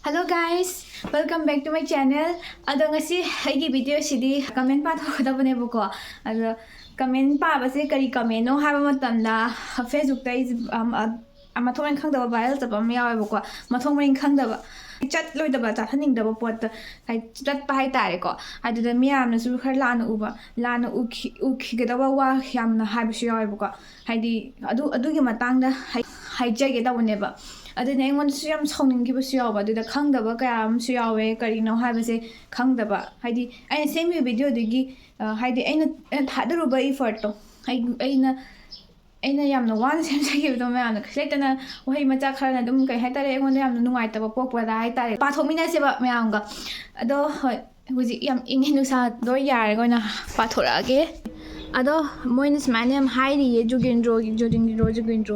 Hello guys, welcome back to my channel. Ado ngasi aigi video sidi comment pa thodabane buko. Ado comment pa base kari comment no haba matamda Facebook ta is amathong khangdaba viral tabam yawe buko. Mathong ring khangdaba chat loidaba ta haningdaba pot hai chat pa hai tare ko. Ado da miyam na su khar lana uba lana ukhi gedaba wa yamna haibu yawe buko. Haidi adu gi matangda hai jage da woneba. ꯑꯗꯨꯅ ꯑꯩꯉꯣꯟꯗꯁꯨ ꯌꯥꯝ ꯁꯥꯎꯅꯤꯡꯈꯤꯕꯁꯨ ꯌꯥꯎꯕ ꯑꯗꯨꯗ ꯈꯪꯗꯕ ꯀꯌꯥ ꯑꯃꯁꯨ ꯌꯥꯎꯋꯦ ꯀꯔꯤꯅꯣ ꯍꯥꯏꯕꯁꯦ ꯈꯪꯗꯕ ꯍꯥꯏꯗꯤ ꯑꯩꯅ ꯁꯦꯝꯈꯤꯕ ꯚꯤꯗꯤꯑꯣꯗꯨꯒꯤ ꯍꯥꯏꯗꯤ ꯑꯩꯅ ꯊꯥꯗꯔꯨꯕ ꯏꯐꯔꯠꯇꯣ ꯑꯩꯅ ꯌꯥꯝꯅ ꯋꯥꯅ ꯁꯦꯝꯖꯈꯤꯕꯗꯣ ꯃꯌꯥꯝꯅ ꯂꯩꯇꯅ ꯋꯥꯍꯩ ꯃꯆꯥ ꯈꯔꯅ ꯑꯗꯨꯝ ꯀꯩ ꯍꯥꯏꯇꯥꯔꯦ ꯑꯩꯉꯣꯟꯗ ꯌꯥꯝꯅ ꯅꯨꯡꯉꯥꯏꯇꯕ ꯄꯣꯛꯄꯗ ꯍꯥꯏꯇꯥꯔꯦ ꯄꯥꯊꯣꯛꯃꯤꯟꯅꯁꯦꯕ ꯃꯌꯥꯝꯒ ꯑꯗꯣ ꯍꯣꯏ ꯍꯧꯖꯤꯛ ꯌꯥꯝ ꯏꯪꯉꯦ ꯅꯨꯡꯁꯥꯗꯣ ꯌꯥꯔꯒ ꯑꯣꯏꯅ ꯄꯥꯊꯣꯔꯛꯑꯒꯦ ꯑꯗꯣ ꯃꯣꯏꯅ ꯁꯨꯃꯥꯏꯅ ꯌꯥꯝ ꯍꯥꯏꯔꯤꯌꯦ ꯖꯨꯒꯤꯟꯗ꯭ꯔꯣ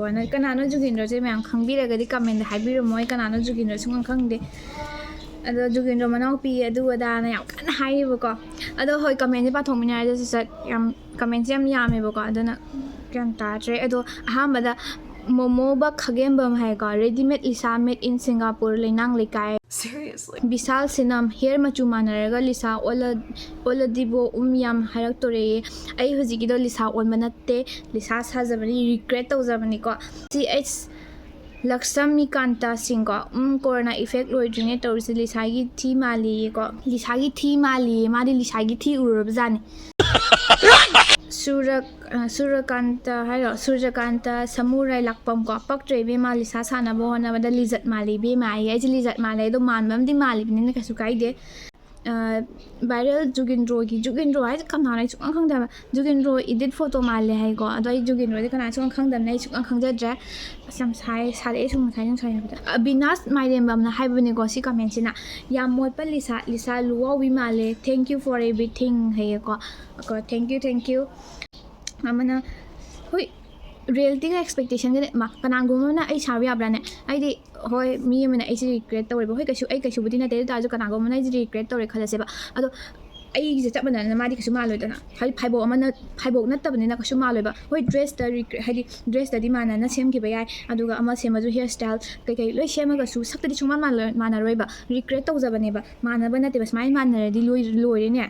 ꯍꯥꯏꯅ ꯀꯅꯥꯅꯣ ꯖꯨꯒꯤꯟꯗ꯭ꯔꯣꯁꯦ ꯃꯌꯥꯝ ꯈꯪꯕꯤꯔꯒꯗꯤ ꯀꯃꯦꯟꯗ ꯍꯥꯏꯕꯤꯔꯝꯃꯣ ꯑꯩ ꯀꯅꯥꯅꯣ ꯖꯨꯒꯤꯟꯗ꯭ꯔꯣ ꯁꯨꯡꯈꯪ ꯈꯪꯗꯦ ꯑꯗꯣ ꯖꯨꯒꯤꯟꯗ꯭ꯔꯣ ꯃꯅꯥꯎꯄꯤ ꯑꯗꯨ ꯑꯗꯥꯅ ꯌꯥꯝ ꯀꯟꯅ ꯍꯥꯏꯌꯦꯕꯀꯣ ꯑꯗꯣ ꯍꯣꯏ ꯀꯃꯦꯟꯁꯦ ꯄꯥꯊꯣꯛꯃꯤꯟꯅꯔꯁꯦ ꯁꯠ ꯌꯥꯝ ꯀꯃꯦꯟꯁꯦ ꯌꯥꯝ ꯌꯥꯝꯃꯦꯕꯀꯣ ꯑꯗꯨꯅ ꯒ꯭ꯌꯥꯟ ꯇꯥꯗ꯭ꯔꯦ ꯑꯗꯣ ꯑꯍꯥꯟꯕꯗ ꯃꯣꯃꯣꯕ ꯈꯥꯒꯦꯝꯕꯝ ꯍꯥꯏꯀꯣ ꯔꯦꯗꯤꯃꯦꯗ ꯂꯤꯁꯥ ꯃꯦꯗ ꯏꯟ ꯁꯤꯡꯒꯥꯄꯨꯔ ꯂꯩꯅꯥꯡ ꯂꯩꯀꯥꯏ Seriously? ꯕꯤꯁꯥꯜ ꯁꯤꯅꯝ ꯍꯦꯌꯔ ꯃꯆꯨ ꯃꯥꯟꯅꯔꯒ ꯂꯤꯁꯥ ꯑꯣꯜꯂꯗꯤꯕꯣ ꯌꯥꯝ ꯍꯥꯏꯔꯛꯇꯣꯔꯦꯌꯦ ꯑꯩ ꯍꯧꯖꯤꯛꯀꯤꯗꯣ ꯂꯤꯁꯥ ꯑꯣꯟꯕ ꯅꯠꯇꯦ ꯂꯤꯁꯥ ꯁꯥꯖꯕꯅꯤ ꯔꯤꯒ꯭ꯔꯦꯠ ꯇꯧꯖꯕꯅꯤꯀꯣ ꯂꯛꯁꯃꯤꯀꯥꯟꯇ ꯁꯤꯡꯀꯣ ꯀꯣꯔꯣꯅꯥ ꯏꯐꯦꯛ ꯂꯣꯏꯗ꯭ꯔꯤꯉꯩ ꯇꯧꯔꯤꯁꯦ ꯂꯤꯁꯥꯒꯤ ꯊꯤ ꯃꯥꯜꯂꯤꯌꯦꯀꯣ ꯂꯤꯁꯥꯒꯤ ꯊꯤ ꯃꯥꯜꯂꯤꯌꯦ ꯃꯥꯗꯤ ꯂꯤꯁꯥꯒꯤ ꯊꯤ ꯎꯔꯨꯔꯕꯖꯥꯠꯅꯤ ꯁꯨꯔꯖꯀꯥꯟꯇ ꯁꯃꯨꯔꯥꯏ ꯂꯥꯛꯄꯝ ꯀꯣ ꯄꯛꯇ꯭ꯔꯦ ꯏꯕꯦꯝꯃ ꯂꯤꯁꯥ ꯁꯥꯟꯅꯕ ꯍꯣꯠꯅꯕꯗ ꯂꯤꯖꯠ ꯃꯥꯜꯂꯤ ꯏꯕꯦꯝꯃ ꯑꯩꯁꯦ ꯂꯤꯖꯠ ꯃꯥꯜꯂꯦ ꯑꯗꯣ ꯃꯥꯟꯕ ꯑꯃꯗꯤ ꯃꯥꯜꯂꯤꯕꯅꯤꯅ ꯀꯩꯁꯨ ꯀꯥꯏꯗꯦ ꯚꯥꯏꯔꯦꯜ ꯖꯨꯒꯤꯟꯗ꯭ꯔꯣ ꯍꯥꯏꯁꯦ ꯀꯅꯥꯅꯣ ꯑꯩ ꯁꯨꯡꯈꯪ ꯈꯪꯗꯕ ꯖꯨꯒꯤꯟꯗ꯭ꯔꯣ ꯏꯗꯤꯠ ꯐꯣꯇꯣ ꯃꯥꯜꯂꯦ ꯍꯥꯏꯀꯣ ꯑꯗꯣ ꯑꯩ ꯖꯨꯒꯤꯟꯗ꯭ꯔꯣꯁꯦ ꯀꯅꯥ ꯁꯨꯡꯈꯪ ꯈꯪꯗꯕꯅ ꯑꯩ ꯁꯨꯡꯈꯪ ꯈꯪꯖꯗ꯭ꯔꯦ ꯑꯁ ꯌꯥꯝ ꯁꯥꯔꯛꯑꯦ ꯁꯨꯝ ꯉꯁꯥꯏ ꯅꯨꯡꯁꯥꯏꯕꯗ ꯑꯕꯤꯅꯥꯁ ꯃꯥꯏꯔꯦꯝꯕꯝꯅ ꯍꯥꯏꯕꯅꯦꯀꯣ ꯁꯤ ꯀꯃꯦꯟꯁꯤꯅ ꯌꯥꯝ ꯃꯣꯠꯄ ꯂꯤꯁꯥ ꯂꯨꯋꯥꯎꯕꯤ ꯃꯥꯜꯂꯦ ꯊꯦꯡꯛ ꯌꯨ ꯐꯣꯔ ꯑꯦꯚ꯭ꯔꯤꯊꯤꯡ ꯍꯥꯏꯌꯦꯀꯣ ꯊꯦꯡꯛ ꯌꯨ ꯑꯃꯅ ꯍꯣꯏ ꯔꯤꯌꯦꯜꯇꯤꯒ ꯑꯦꯛꯁꯄꯦꯛꯇꯦꯁꯟꯒꯅꯦ ꯀꯅꯥꯒꯨꯝꯕꯅ ꯑꯩ ꯁꯥꯕ ꯌꯥꯕ꯭ꯔꯥꯅꯦ ꯑꯩꯗꯤ ꯍꯣꯏ ꯃꯤ ꯑꯃꯅ ꯑꯩꯁꯦ ꯔꯤꯒ꯭ꯔꯦꯠ ꯇꯧꯔꯦꯕ ꯍꯣꯏ ꯑꯩ ꯀꯩꯁꯨꯕꯨꯗꯤ ꯅꯠꯇꯦ ꯑꯗꯨ ꯇꯥꯔꯁꯨ ꯀꯅꯥꯒꯨꯝꯕꯅ ꯑꯩꯁꯦ ꯔꯤꯒ꯭ꯔꯦꯠ ꯇꯧꯔꯦ ꯈꯜꯂꯁꯦꯕ ꯑꯗꯣ ꯑꯩꯒꯤꯁꯦ ꯆꯞ ꯃꯥꯟꯅꯅ ꯃꯥꯗꯤ ꯀꯩꯁꯨ ꯃꯥꯜꯂꯣꯏꯗꯅ ꯍꯥꯏꯗꯤ ꯐꯥꯏꯕꯣꯛ ꯅꯠꯇꯕꯅꯤꯅ ꯀꯩꯁꯨ ꯃꯥꯜꯂꯣꯏꯕ ꯍꯣꯏ ꯍꯥꯏꯗꯤ ꯗ꯭ꯔꯦꯁꯇꯗꯤ ꯃꯥꯟꯅꯅ ꯁꯦꯝꯈꯤꯕ ꯌꯥꯏ ꯑꯗꯨꯒ ꯑꯃ ꯁꯦꯝꯃꯁꯨ ꯍꯤꯌꯔ ꯁ꯭ꯇꯥꯏꯜ ꯀꯩꯀꯩ ꯂꯣꯏ ꯁꯦꯝꯃꯒꯁꯨ ꯁꯛꯇꯗꯤ ꯁꯨꯡꯃꯥꯟ ꯃꯥꯟꯅꯔꯣꯏꯕ ꯔꯤꯒ꯭ꯔꯦꯠ ꯇꯧꯖꯕꯅꯦꯕ ꯃꯥꯟꯅꯕ ꯅꯠꯇꯦꯕ ꯁꯨꯃꯥꯏꯅ ꯃꯥꯟꯅꯔꯗꯤ ꯂꯣꯏꯔꯦꯅꯦ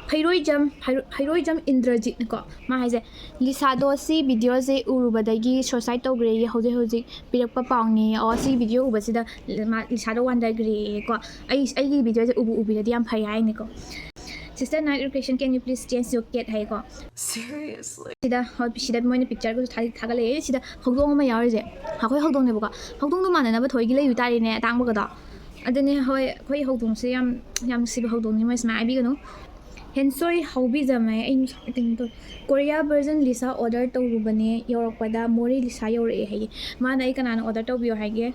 ꯍꯩꯔꯣꯏꯖꯝ ꯏꯟꯗ꯭ꯔꯖꯤꯠꯅꯀꯣ ꯃꯥ ꯍꯥꯏꯁꯦ ꯂꯤꯁꯥꯗꯣ ꯁꯤ ꯚꯤꯗꯤꯑꯣꯁꯦ ꯎꯔꯨꯕꯗꯒꯤ ꯁꯨꯁꯥꯏꯠ ꯇꯧꯈ꯭ꯔꯦꯌꯦ ꯍꯧꯖꯤꯛ ꯄꯤꯔꯛꯄ ꯄꯥꯎꯅꯤ ꯁꯤ ꯚꯤꯗꯤꯑꯣ ꯎꯕꯁꯤꯗ ꯂꯤꯁꯥꯗꯣ ꯋꯥꯟꯗꯔꯈ꯭ꯔꯦꯌꯦꯀꯣ ꯑꯩꯒꯤ ꯚꯤꯗꯤꯑꯣꯁꯦ ꯎꯕꯤꯔꯗꯤ ꯌꯥꯝ ꯐꯩ ꯍꯥꯏꯅꯤꯀꯣ Sister Night Education, can you please change your cat hayko? Seriously? Sida moina picture ko thagale sida hogdong ama yarise. Hakoi hogdong ne boka. Hogdong do manana ba thoigi le yutari ne tang boka da. Adene hoi hogdong se yam siba hogdong ni mais mai bi gano. Hensoi haubi jamai ai ting to Korea version Lisa order tawrubane yorakpada mori Lisa yore hai. Mana ai kanana order tawbiyo haige.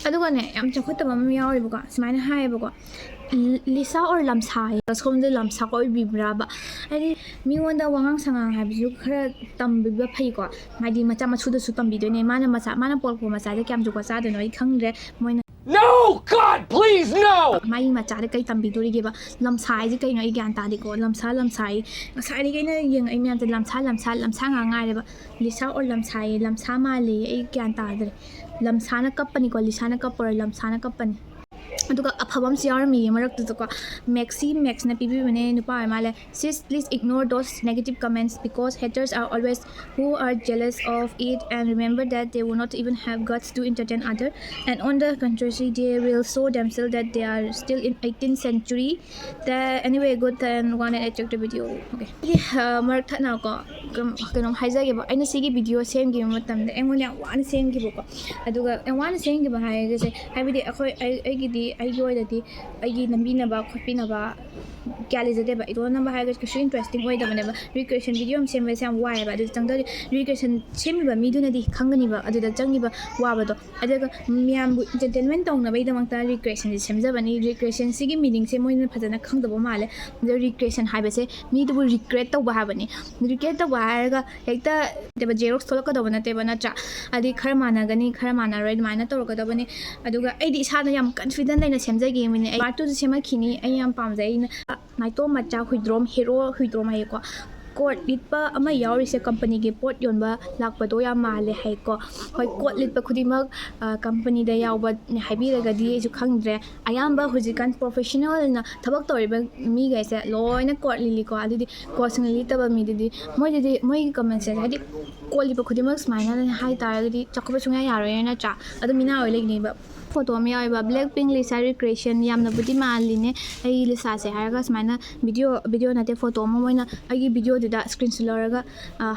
ꯑꯗꯨꯒꯅꯦ ꯌꯥꯝ ꯆꯥꯎꯈꯠꯇꯕ ꯑꯃ ꯌꯥꯎꯔꯤꯕꯀꯣ ꯁꯨꯃꯥꯏꯅ ꯍꯥꯏꯌꯦꯕꯀꯣ Lisa or ꯂꯝꯁꯥ ꯁꯣꯝꯗ ꯂꯝꯁꯥ ꯑꯣꯏꯕꯤꯕ꯭ꯔꯥꯕ ꯍꯥꯏꯗꯤ ꯃꯤꯉꯣꯟꯗ ꯋꯥꯉꯥꯡ ꯁꯉꯥꯡ ꯍꯥꯏꯕꯁꯨ ꯈꯔ ꯇꯝꯕꯤꯕ ꯐꯩꯀꯣ ꯍꯥꯏꯗꯤ ꯃꯆꯥ ꯃꯁꯨꯗꯁꯨ ꯇꯝꯕꯤꯗꯣꯏꯅꯦ ꯃꯥꯅ ꯄꯣꯛꯄ ꯃꯆꯥꯗ ꯀꯌꯥꯝ ꯖꯨꯒꯣꯠ ꯆꯥꯗꯣꯏꯅꯣ ꯑꯩ ꯈꯪꯗ꯭ꯔꯦ ꯃꯣꯏꯅ No God please no ꯃꯥꯒꯤ ꯃꯆꯥꯗ ꯀꯩ ꯇꯝꯕꯤꯗꯣꯔꯤꯒꯦꯕ ꯂꯝꯁꯥ ꯍꯥꯏꯁꯦ ꯀꯩꯅꯣ ꯑꯩ ꯒ꯭ꯌꯥꯟ ꯇꯥꯗꯦꯀꯣ ꯂꯝꯁꯥ ꯉꯁꯥꯏꯗꯒꯤ ꯑꯩꯅ ꯌꯦꯡꯉꯛꯏ ꯃꯌꯥꯝꯁꯦ ꯂꯝꯁꯥ ꯉꯥꯏꯔꯦꯕ ꯂꯤꯁꯥ ꯑꯣꯔ ꯂꯝꯁꯥꯌꯦ ꯂꯝꯁꯥ ꯃꯥꯜꯂꯦ ꯑꯩ ꯒ꯭ꯌꯥꯟ ꯇꯥꯗ꯭ꯔꯦ ꯂꯝꯁꯥꯅ ꯀꯞꯄꯅꯤꯀꯣ ꯂꯤꯁꯥꯅ ꯀꯞꯄꯔ ꯂꯝꯁꯥꯅ ꯀꯞꯄꯅꯤ ꯑꯗꯨꯒ ꯑꯐꯕ ꯑꯃꯁꯨ ꯌꯥꯎꯔꯝꯃꯤꯌꯦ ꯃꯔꯛꯇꯨꯗꯀꯣ ꯃꯦꯛꯁꯅ ꯄꯤꯕꯤꯕꯅꯦ ꯅꯨꯄꯥ ꯑꯣꯏ ꯃꯥꯜꯂꯦ sis please ignore those negative comments because haters are always who are jealous of it and remember that they will not even have guts to entertain others and on the contrary they will show themselves that they are still in 18th century that anyway good and one and I checked the video okay marak thana ko kainom haijageba aina sigi video semgi matamda engone yam wan semgibako aduga wan semgiba haigase haibidi akhoi aigidi aigi oidadi aigi nambinaba khopinaba kya lejadeba idonamba haiga kaisu interesting oidabneba recreation video am sembase yam waiba adu changda recreation semiba midunadi khanganiba aduda changiba wabado adaga miyambu entertainment tongnabai damangta recreation semjabani recreation sigi meaning se moina phajana khangdaba male the recreation haibase midubu regret tawba habani regret tawba haiga hekta deba xerox tholakadaba nateba natra adi khara managani khara manaroi maina tawrakadabani aduga aidi isana yam confident laina semjage mine part 2 sema khini ai yam pamjai naito macha huidrom hero huidrom hayko ꯀꯣꯠ ꯂꯤꯠꯄ ꯑꯃ ꯌꯥꯎꯔꯤꯁꯦ ꯀꯝꯄꯅꯤꯒꯤ ꯄꯣꯠ ꯌꯣꯟꯕ ꯂꯥꯛꯄꯗꯣ ꯌꯥꯝ ꯃꯥꯜꯂꯦ ꯍꯥꯏꯀꯣ ꯍꯣꯏ ꯀꯣꯠ ꯂꯤꯠꯄ ꯈꯨꯗꯤꯡꯃꯛ ꯀꯝꯄꯅꯤꯗ ꯌꯥꯎꯕ ꯍꯥꯏꯕꯤꯔꯒꯗꯤ ꯑꯩꯁꯨ ꯈꯪꯗ꯭ꯔꯦ ꯑꯌꯥꯝꯕ ꯍꯧꯖꯤꯛꯀꯥꯟ ꯄ꯭ꯔꯣꯐꯦꯁꯅꯦꯜꯅ ꯊꯕꯛ ꯇꯧꯔꯤꯕ ꯃꯤꯈꯩꯁꯦ ꯂꯣꯏꯅ ꯀꯣꯠ ꯂꯤꯠꯂꯤꯀꯣ ꯑꯗꯨꯗꯤ ꯀꯣꯠꯁꯤꯡ ꯂꯤꯠꯇꯕ ꯃꯤꯗꯨꯗꯤ ꯃꯣꯏꯒꯤ ꯀꯃꯦꯟꯁꯦ ꯍꯥꯏꯗꯤ ꯀꯣꯠ ꯂꯤꯠꯄ ꯈꯨꯗꯤꯡꯃꯛ ꯁꯨꯃꯥꯏꯅ ꯍꯥꯏ ꯇꯥꯔꯒꯗꯤ ꯆꯥꯎꯈꯠꯄ ꯁꯨꯡꯌꯥ ꯌꯥꯔꯣꯏ ꯅꯠꯇ꯭ꯔꯥ ꯑꯗꯨ ꯃꯤꯅꯥ ꯑꯣꯏ ꯂꯩꯒꯅꯦꯕ ꯐꯣꯇꯣ ꯑꯃ ꯌꯥꯎꯋꯦꯕ ꯕ꯭ꯂꯦꯛ ꯄꯤꯡ ꯂꯤꯁꯥ ꯔꯤꯀ꯭ꯔꯦꯁꯟ ꯌꯥꯝꯅꯕꯨꯗꯤ ꯃꯥꯜꯂꯤꯅꯦ ꯑꯩ ꯂꯤꯁꯥꯁꯦ ꯍꯥꯏꯔꯒ ꯁꯨꯃꯥꯏꯅ ꯚꯤꯗꯤꯑꯣ ꯅꯠꯇꯦ ꯐꯣꯇꯣ ꯑꯃ ꯃꯣꯏꯅ ꯑꯩꯒꯤ ꯚꯤꯗꯤꯑꯣꯗꯨꯗ ꯁ꯭ꯀ꯭ꯔꯤꯟꯁꯨ ꯂꯧꯔꯒ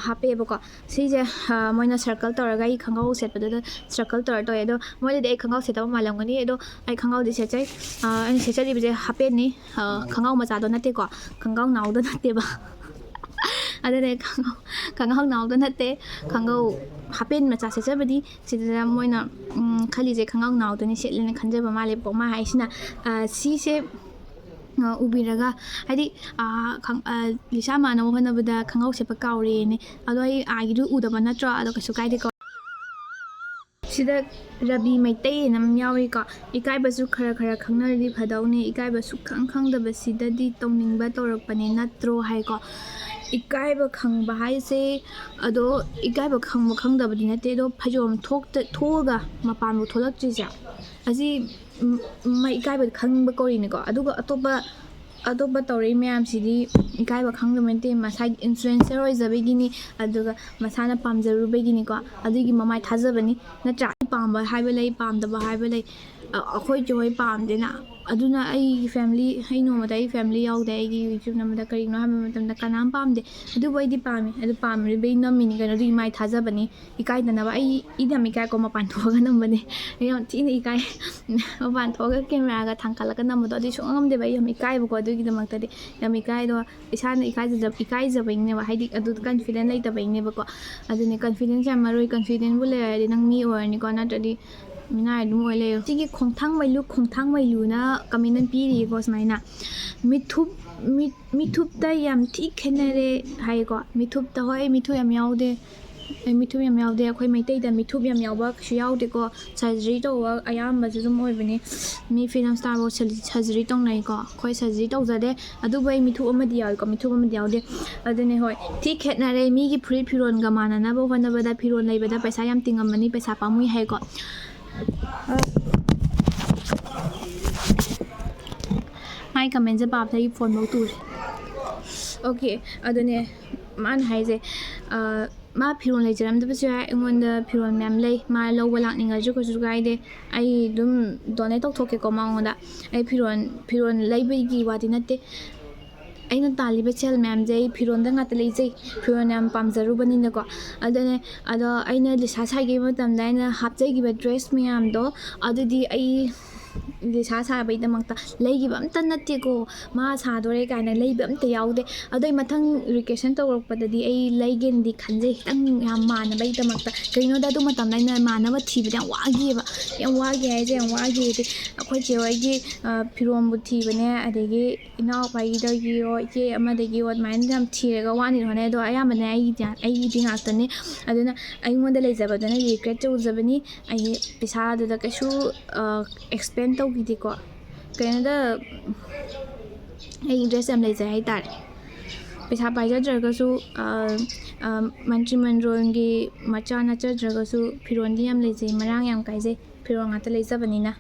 ꯍꯥꯞꯄꯛꯑꯦꯕꯀꯣ ꯁꯤꯁꯦ ꯃꯣꯏꯅ ꯁꯔꯀꯜ ꯇꯧꯔꯒ ꯑꯩ ꯈꯣꯡꯒ꯭ꯔꯥꯎ ꯁꯦꯠꯄꯗꯨꯗ ꯁꯔꯀꯜ ꯇꯧꯋꯦ ꯑꯗꯣ ꯃꯣꯏꯗꯗꯤ ꯑꯩ ꯈꯣꯡꯒ꯭ꯔꯥꯎ ꯁꯦꯠꯇꯕ ꯃꯥꯜꯂꯝꯒꯅꯤ ꯑꯗꯣ ꯑꯩ ꯈꯣꯡꯒ꯭ꯔꯥꯎꯗꯤ ꯁꯦꯠꯆꯩ ꯑꯩꯅ ꯁꯦꯠꯆꯔꯤꯕꯁꯦ ꯍꯥꯄꯦꯟꯅꯤ ꯈꯣꯡꯒ꯭ꯔꯥꯎ ꯃꯆꯥꯗꯣ ꯅꯠꯇꯦꯀꯣ ꯈꯣꯡꯒ꯭ꯔꯥꯎ ꯅꯥꯎꯗꯣ ꯅꯠꯇꯦꯕ ꯑꯗꯨꯅꯦ ꯈꯣꯡꯒ꯭ꯔꯥꯎ ꯅꯥꯎꯗꯣ ꯅꯠꯇꯦ ꯈꯣꯡꯒ꯭ꯔꯥꯎ ꯍꯥꯄꯦꯟ ꯃꯆꯥ ꯁꯦꯠꯆꯕꯗꯤ ꯁꯤꯗ ꯃꯣꯏꯅ ꯈꯜꯂꯤꯁꯦ ꯈꯣꯡꯒ꯭ꯔꯥꯎ ꯅꯥꯎꯗꯨꯅꯤ ꯁꯦꯠꯂꯦꯅ ꯈꯟꯖꯕ ꯃꯥꯜꯂꯦꯕꯀꯣ ꯃꯥ ꯍꯥꯏꯁꯤꯅ ꯁꯤꯁꯦ ꯎꯕꯤꯔꯒ ꯍꯥꯏꯗꯤ ꯂꯤꯁꯥ ꯃꯥꯟꯅꯕ ꯍꯣꯠꯅꯕꯗ ꯈꯣꯡꯒ꯭ꯔꯥꯎ ꯁꯦꯠꯄ ꯀꯥꯎꯔꯦꯅꯦ ꯑꯗꯣ ꯑꯩ ꯑꯥꯒꯤꯗꯨ ꯎꯗꯕ ꯅꯠꯇ꯭ꯔꯣ ꯑꯗꯣ ꯀꯩꯁꯨ ꯀꯥꯏꯗꯦꯀꯣ ꯁꯤꯗ ꯔꯕꯤ ꯃꯩꯇꯩ ꯑꯅ ꯑꯃ ꯌꯥꯎꯏꯀꯣ ꯏꯀꯥꯏꯕꯁꯨ ꯈꯔ ꯈꯪꯅꯔꯗꯤ ꯐꯗꯧꯅꯤ ꯏꯀꯥꯏꯕ ꯁꯨꯛꯈꯪ ꯈꯪꯗꯕꯁꯤꯗꯗꯤ ꯇꯧꯅꯤꯡꯕ ꯇꯧꯔꯛꯄꯅꯦ ꯅꯠꯇ꯭ꯔꯣ ꯍꯥꯏꯀꯣ ꯏꯀꯥꯏꯕ ꯈꯪꯕ ꯍꯥꯏꯁꯦ ꯑꯗꯣ ꯏꯀꯥꯏꯕ ꯈꯪꯕ ꯈꯪꯗꯕꯗꯤ ꯅꯠꯇꯦ ꯑꯗꯣ ꯐꯩꯖꯣꯝ ꯊꯣꯛꯑꯒ ꯃꯄꯥꯟꯕꯨ ꯊꯣꯛꯂꯛꯇ꯭ꯔꯤꯁꯦ ꯑꯁꯤ ꯏꯀꯥꯏꯕ ꯈꯪꯕ ꯀꯧꯔꯤꯅꯤꯀꯣ ꯑꯗꯨꯒ ꯑꯇꯣꯞꯄ ꯇꯧꯔꯛꯏ ꯃꯌꯥꯝꯁꯤꯗꯤ ꯏꯀꯥꯏꯕ ꯈꯪꯗꯕ ꯅꯠꯇꯦ ꯃꯁꯥꯒꯤ ꯏꯟꯐ꯭ꯂꯨꯌꯦꯟꯁꯔ ꯑꯣꯏꯖꯕꯒꯤꯅꯤ ꯑꯗꯨꯒ ꯃꯁꯥꯅ ꯄꯥꯝꯖꯔꯨꯕꯒꯤꯅꯤꯀꯣ ꯑꯗꯨꯒꯤ ꯃꯃꯥꯏ ꯊꯥꯖꯕꯅꯤ ꯅꯠꯇ꯭ꯔꯥ ꯄꯥꯝꯕ ꯍꯥꯏꯕ ꯂꯩ ꯄꯥꯝꯗꯕ ꯍꯥꯏꯕ ꯂꯩ ꯑꯩꯈꯣꯏꯁꯨ ꯍꯣꯏ ꯄꯥꯝꯗꯦꯅ ꯑꯗꯨꯅ ꯑꯩꯒꯤ ꯐꯦꯃꯤꯂꯤ ꯑꯩ ꯅꯣꯡꯃꯗ ꯑꯩ ꯐꯦꯃꯤꯂꯤ ꯌꯥꯎꯗꯦ ꯑꯩꯒꯤ ꯌꯨꯇ꯭ꯌꯨꯕ ꯅꯝꯕꯗ ꯀꯔꯤꯒꯤꯅꯣ ꯍꯥꯏꯕ ꯃꯇꯝꯗ ꯀꯅꯥꯝ ꯄꯥꯝꯗꯦ ꯑꯗꯨꯕꯨ ꯑꯩꯗꯤ ꯄꯥꯝꯃꯤ ꯑꯗꯨ ꯄꯥꯝꯃꯤꯕꯩ ꯅꯝꯃꯤꯅꯤ ꯀꯩꯅꯣ ꯑꯗꯨꯒꯤ ꯃꯥꯏ ꯊꯥꯖꯕꯅꯤ ꯏꯀꯥꯏꯗꯅꯕ ꯑꯩꯗꯤ ꯌꯥꯝ ꯏꯀꯥꯏꯀꯣ ꯃꯄꯥꯟ ꯊꯣꯛꯑꯒ ꯅꯝꯕꯅꯦ ꯑꯩ ꯌꯥꯝ ꯊꯤꯅ ꯏꯀꯥꯏ ꯃꯄꯥꯟ ꯊꯣꯛꯑꯒ ꯀꯦꯃꯦꯔꯥꯒ ꯊꯥꯡꯀꯠꯂꯒ ꯅꯝꯕꯗꯣ ꯑꯗꯨꯗꯤ ꯁꯨꯡꯉꯝ ꯉꯝꯗꯦꯕ ꯑꯩ ꯌꯥꯝ ꯏꯀꯥꯏꯕꯀꯣ ꯑꯗꯨꯒꯤꯗꯃꯛꯇꯗꯤ ꯌꯥꯝ ꯏꯀꯥꯏꯗꯣ ꯏꯁꯥꯅ ꯏꯀꯥꯏꯖꯕꯩꯅꯦꯕ ꯍꯥꯏꯗꯤ ꯑꯗꯨ ꯀꯟꯐꯤꯗꯦꯟ ꯂꯩꯇꯕꯩꯅꯦꯕꯀꯣ ꯑꯗꯨꯅꯤ ꯀꯟꯐꯤꯗꯦꯟꯁ ꯌꯥꯝ ꯃꯔꯨ ꯀꯟꯐꯤꯗꯦꯟꯕꯨ ꯂꯩꯔꯗꯤ ꯅꯪ ꯃꯤ ꯑꯣꯏꯔꯅꯤꯀꯣ ꯅꯠꯇ꯭ꯔꯗꯤ ꯃꯤꯅꯥꯏ ꯑꯗꯨꯝ ꯑꯣꯏ ꯂꯩꯌꯣ ꯁꯤꯒꯤ ꯈꯣꯡꯊꯥꯡ ꯃꯩꯂꯨꯅ ꯀꯃꯦꯟ ꯑꯃ ꯄꯤꯔꯤꯀꯣ ꯁꯨꯃꯥꯏꯅ ꯃꯤꯊꯨꯞꯇ ꯌꯥꯝ ꯊꯤ ꯈꯦꯠꯅꯔꯦ ꯍꯥꯏꯀꯣ ꯃꯤꯊꯨꯞꯇ ꯍꯣꯏ ꯑꯩ ꯃꯤꯊꯨꯞ ꯌꯥꯝ ꯌꯥꯎꯗꯦ ꯑꯩꯈꯣꯏ ꯃꯩꯇꯩꯗ ꯃꯤꯊꯨꯞ ꯌꯥꯝ ꯌꯥꯎꯕ ꯀꯩꯁꯨ ꯌꯥꯎꯗꯦꯀꯣ ꯁꯔꯖꯔꯤ ꯇꯧꯕ ꯑꯌꯥꯝꯕꯁꯨ ꯑꯗꯨꯝ ꯑꯣꯏꯕꯅꯤ ꯃꯤ ꯐꯤꯂꯝ ꯁ꯭ꯇꯥꯔꯐꯥꯎ ꯁꯔꯖꯔꯤ ꯇꯧꯅꯩꯀꯣ ꯑꯩꯈꯣꯏ ꯁꯔꯖꯔꯤ ꯇꯧꯖꯗꯦ ꯑꯗꯨꯕꯨ ꯑꯩ ꯃꯤꯊꯨꯞ ꯑꯃꯗꯤ ꯌꯥꯎꯏꯀꯣ ꯃꯤꯊꯨꯞ ꯑꯃꯗꯤ ꯌꯥꯎꯗꯦ ꯑꯗꯨꯅꯦ ꯍꯣꯏ ꯊꯤ ꯈꯦꯠꯅꯔꯦ ꯃꯤꯒꯤ ꯐꯨꯔꯤꯠ ꯐꯤꯔꯣꯜꯒ ꯃꯥꯟꯅꯅꯕ ꯍꯣꯠꯅꯕꯗ ꯐꯤꯔꯣꯜ ꯂꯩꯕꯗ ꯄꯩꯁా ꯌꯥꯝ ꯇꯤꯡꯉꯝꯃꯅꯤ ꯄꯩꯁా ꯄꯥꯝꯃꯨꯏ ꯍꯥꯏꯀꯣ ꯃꯥꯏ ꯀꯃꯦꯟꯁꯦ ꯄꯥꯕꯗ ꯑꯩ ꯐꯣꯟꯐꯧ ꯇꯨꯔꯦ ꯑꯣꯀꯦ ꯑꯗꯨꯅꯦ ꯃꯥꯅ ꯍꯥꯏꯁꯦ ꯃꯥ ꯐꯤꯔꯣꯜ ꯂꯩꯖꯔꯝꯗꯕꯁꯨ ꯌꯥꯏ ꯑꯩꯉꯣꯟꯗ ꯐꯤꯔꯣꯜ ꯃꯌꯥꯝ ꯂꯩ ꯃꯥ ꯂꯧꯕ ꯂꯥꯛꯅꯤꯡꯉꯁꯨ ꯀꯩꯁꯨ ꯀꯥꯏꯗꯦ ꯑꯩ ꯑꯗꯨꯝ ꯗꯣꯅꯦꯠ ꯇꯧꯊꯣꯛꯀꯦꯀꯣ ꯃꯉꯣꯟꯗ ꯑꯩ ꯐꯤꯔꯣꯜ ꯂꯩꯕꯒꯤ ꯋꯥꯗꯤ ꯅꯠꯇꯦ ꯑꯩꯅ ꯇꯥꯜꯂꯤꯕ ꯁꯦꯜ ꯃꯌꯥꯝꯁꯦ ꯑꯩ ꯐꯤꯔꯣꯜꯗ ꯉꯥꯛꯇ ꯂꯩꯖꯩ ꯐꯤꯔꯣꯜ ꯌꯥꯝ ꯄꯥꯝꯖꯔꯨꯕꯅꯤꯅꯀꯣ ꯑꯗꯣ ꯑꯩꯅ ꯂꯤꯁꯥ ꯁꯥꯈꯤꯕ ꯃꯇꯝꯗ ꯑꯩꯅ ꯍꯥꯞꯆꯈꯤꯕ ꯗ꯭ꯔꯦꯁ ꯃꯌꯥꯝꯗꯣ ꯑꯗꯨꯗꯤ ꯑꯩ ꯂꯤꯁꯥ ꯁꯥꯕꯩꯗꯃꯛꯇ ꯂꯩꯈꯤꯕ ꯑꯝꯇ ꯅꯠꯇꯦꯀꯣ ꯃꯥ ꯁꯥꯗꯣꯔꯦ कायना ꯂꯩꯕ ꯑꯝꯇ ꯌꯥꯎꯗꯦ ꯑꯗꯣ ꯑꯩ ꯃꯊꯪ ꯔꯤꯀ꯭ꯋꯦꯁꯟ ꯇꯧꯔꯛꯄꯗꯗꯤ ꯑꯩ ꯂꯩꯒꯦꯅꯗꯤ ꯈꯟꯖꯩ ꯈꯤꯇꯪ ꯌꯥꯝ ꯃꯥꯟꯅꯕꯒꯤꯗꯃꯛꯇ ꯀꯩꯅꯣꯗ ꯑꯗꯨ ꯃꯇꯝꯗ ꯑꯩꯅ ꯃꯥꯟꯅꯕ ꯊꯤꯕꯗ ꯌꯥꯝ ꯋꯥꯈꯤ ꯍꯥꯏꯁꯦ ꯌꯥꯝ ꯋꯥꯈꯤꯗꯤ ꯑꯩꯈꯣꯏ ꯆꯦ ꯍꯣꯏꯒꯤ ꯐꯤꯔꯣꯟꯕꯨ ꯊꯤꯕꯅꯦ ꯑꯗꯒꯤ ꯏꯅꯥꯎꯄꯥꯒꯤꯗꯒꯤꯌꯣ ꯏꯆꯦ ꯑꯃꯗꯒꯤꯌꯣ ꯑꯗꯨꯃꯥꯏꯅ ꯌꯥꯝ ꯊꯤꯔꯒ ꯋꯥꯅꯤ ꯍꯣꯠꯅꯩ ꯑꯗꯣ ꯑꯌꯥꯝꯕꯅ ꯑꯩꯒꯤꯗꯤ ꯉꯥꯛꯇꯅꯤ ꯑꯗꯨꯅ ꯑꯩꯉꯣꯟꯗ ꯂꯩꯖꯕꯗꯨꯅ ꯔꯤꯒ꯭ꯔꯦꯠ ꯇꯧꯖꯕꯅꯤ ꯑꯩ ꯄꯩꯁꯥꯗꯨꯗ ꯀꯩꯁꯨ ꯑꯦꯛꯁꯄꯦꯟ ꯇꯧꯈꯤꯗꯦꯀꯣ ꯀꯩꯅꯣꯗ ꯑꯩ ꯗ꯭ꯔꯦꯁ ꯌꯥꯝ ꯂꯩꯖꯩ ꯍꯥꯏꯇꯥꯔꯦ ꯄꯩꯁా ꯄꯥꯏꯖꯗ꯭ꯔꯒꯁꯨ ꯃꯟꯇ꯭ꯔꯤ ꯃꯟꯗꯣꯜꯒꯤ ꯃꯆꯥ ꯅꯠꯆꯗ꯭ꯔꯒꯁꯨ ꯐꯤꯔꯣꯜꯗꯤ ꯌꯥꯝ ꯂꯩꯖꯩ ꯃꯔꯥꯡ ꯌꯥꯝ ꯀꯥꯏꯖꯩ ꯐꯤꯔꯣꯜ ꯉꯥꯛꯇ ꯂꯩꯖꯕꯅꯤꯅ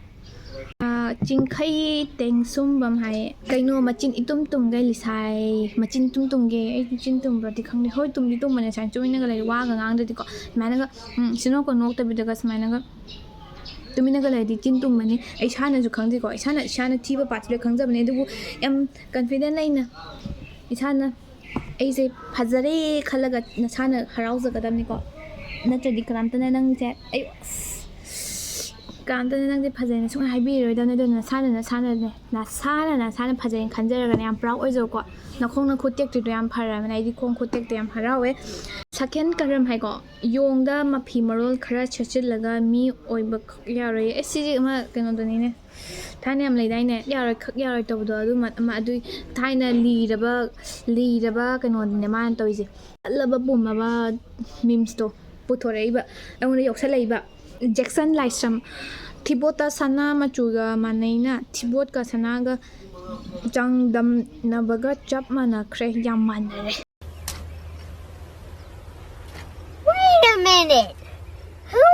ꯆꯤꯡꯈꯩ ꯇꯦꯡꯁꯨꯝꯕꯝ ꯍꯥꯏꯌꯦ ꯀꯩꯅꯣ ꯃꯆꯤꯟ ꯏꯇꯨꯝ ꯇꯨꯝꯒꯩ ꯂꯤꯁꯥꯏ ꯃꯆꯤꯟ ꯏꯇꯨꯝ ꯇꯨꯝꯒꯦ ꯑꯩ ꯆꯤꯟ ꯇꯨꯝꯕ꯭ꯔꯗꯤ ꯈꯪꯗꯦ ꯍꯣꯏ ꯇꯨꯝꯗꯤ ꯇꯨꯝꯕꯅꯦ ꯁꯨꯃꯥꯏꯅ ꯇꯨꯃꯤꯟꯅꯒ ꯂꯩ ꯋꯥꯒ ꯉꯥꯡꯗ꯭ꯔꯗꯤꯀꯣ ꯁꯨꯃꯥꯏꯅꯒ ꯁꯤꯅꯣꯛꯀ ꯅꯣꯛꯇꯕꯤꯗꯒ ꯁꯨꯃꯥꯏꯅꯒ ꯇꯨꯃꯤꯟꯅꯒ ꯂꯩꯔꯗꯤ ꯆꯤꯟ ꯇꯨꯝꯕꯅꯤ ꯑꯩ ꯏꯁꯥꯅꯁꯨ ꯈꯪꯖꯩꯀꯣ ꯏꯁꯥꯅ ꯊꯤꯕ ꯄꯥꯠꯁꯤꯗ ꯈꯪꯖꯕꯅꯦ ꯑꯗꯨꯕꯨ ꯌꯥꯝ ꯀꯟꯐꯤꯗꯦꯟ ꯂꯩꯅ ꯏꯁꯥꯅ ꯑꯩꯁꯦ ꯐꯖꯔꯦ ꯈꯜꯂꯒ ꯅꯁꯥꯅ ꯍꯔꯥꯎꯖꯒꯗꯕꯅꯤꯀோ ꯅꯠꯇ꯭ꯔꯗꯤ ꯀꯅꯥꯝꯇꯅ ꯅꯪꯁꯦ ꯀꯅꯥꯝꯇꯅ ꯅꯪꯁꯦ ꯐꯖꯩꯅ ꯁꯨꯡꯍꯥꯏ ꯍꯥꯏꯕꯤꯔꯔꯣꯏꯗꯕꯅꯤ ꯑꯗꯨꯅ ꯅꯁꯥꯅ ꯐꯖꯩꯅ ꯈꯟꯖꯔꯒꯅ ꯌꯥꯝ ꯄ꯭ꯔꯥꯎꯠ ꯑꯣꯏꯖꯧꯀꯣ ꯅꯈꯣꯡꯅ ꯈꯨꯠ ꯇꯦꯛꯇ꯭ꯔꯤꯗꯣ ꯌꯥꯝ ꯐꯔꯕꯅꯦ ꯑꯩꯗꯤ ꯈꯣꯡ ꯈꯨꯠ ꯇꯦꯛꯇ ꯌꯥꯝ ꯍꯔꯥꯎꯋꯦ ꯁꯥꯀꯦꯟ ꯀꯔꯝ ꯍꯥꯏꯀꯣ ꯌꯣꯡꯗ ꯃꯐꯤ ꯃꯔꯣꯜ ꯈꯔ ꯁꯦꯠꯆꯤꯜꯂꯒ ꯃꯤ ꯑꯣꯏꯕ ꯌꯥꯔꯣꯏ ꯁꯤꯁꯦ ꯑꯃ ꯀꯩꯅꯣꯗꯨꯅꯤꯅꯦ ꯊꯥꯏꯅ ꯌꯥꯝ ꯂꯩꯗꯥꯏꯅꯦ ꯌꯥꯔꯣꯏ ꯇꯧꯕꯗꯣ ꯑꯗꯨ ꯊꯥꯏꯅ ꯂꯤꯔꯕ ꯀꯩꯅꯣꯗꯨꯅꯦ ꯃꯥꯅ ꯇꯧꯔꯤꯁꯦ ꯆꯠꯂꯕ ꯄꯨꯝꯃꯕ ꯃꯤꯝꯁꯇꯣ ꯄꯨꯊꯣꯔꯛꯏꯕ ꯑꯩꯉꯣꯟꯗ ꯌꯧꯁꯜꯂꯛꯏꯕ ꯖꯦꯛꯁꯟ ꯂꯥꯏꯁ꯭ꯔꯝ ꯊꯤꯕꯣꯠꯇ ꯁꯅꯥ ꯃꯆꯨꯒ ꯃꯥꯟꯅꯩꯅ ꯊꯤꯕꯣꯠꯀ ꯁꯅꯥꯒ ꯆꯥꯡꯗꯝꯅꯕꯒ ꯆꯞ ꯃꯥꯟꯅꯈ꯭ꯔꯦ ꯌꯥꯝ ꯃꯥꯟꯅꯔꯦ minute. Who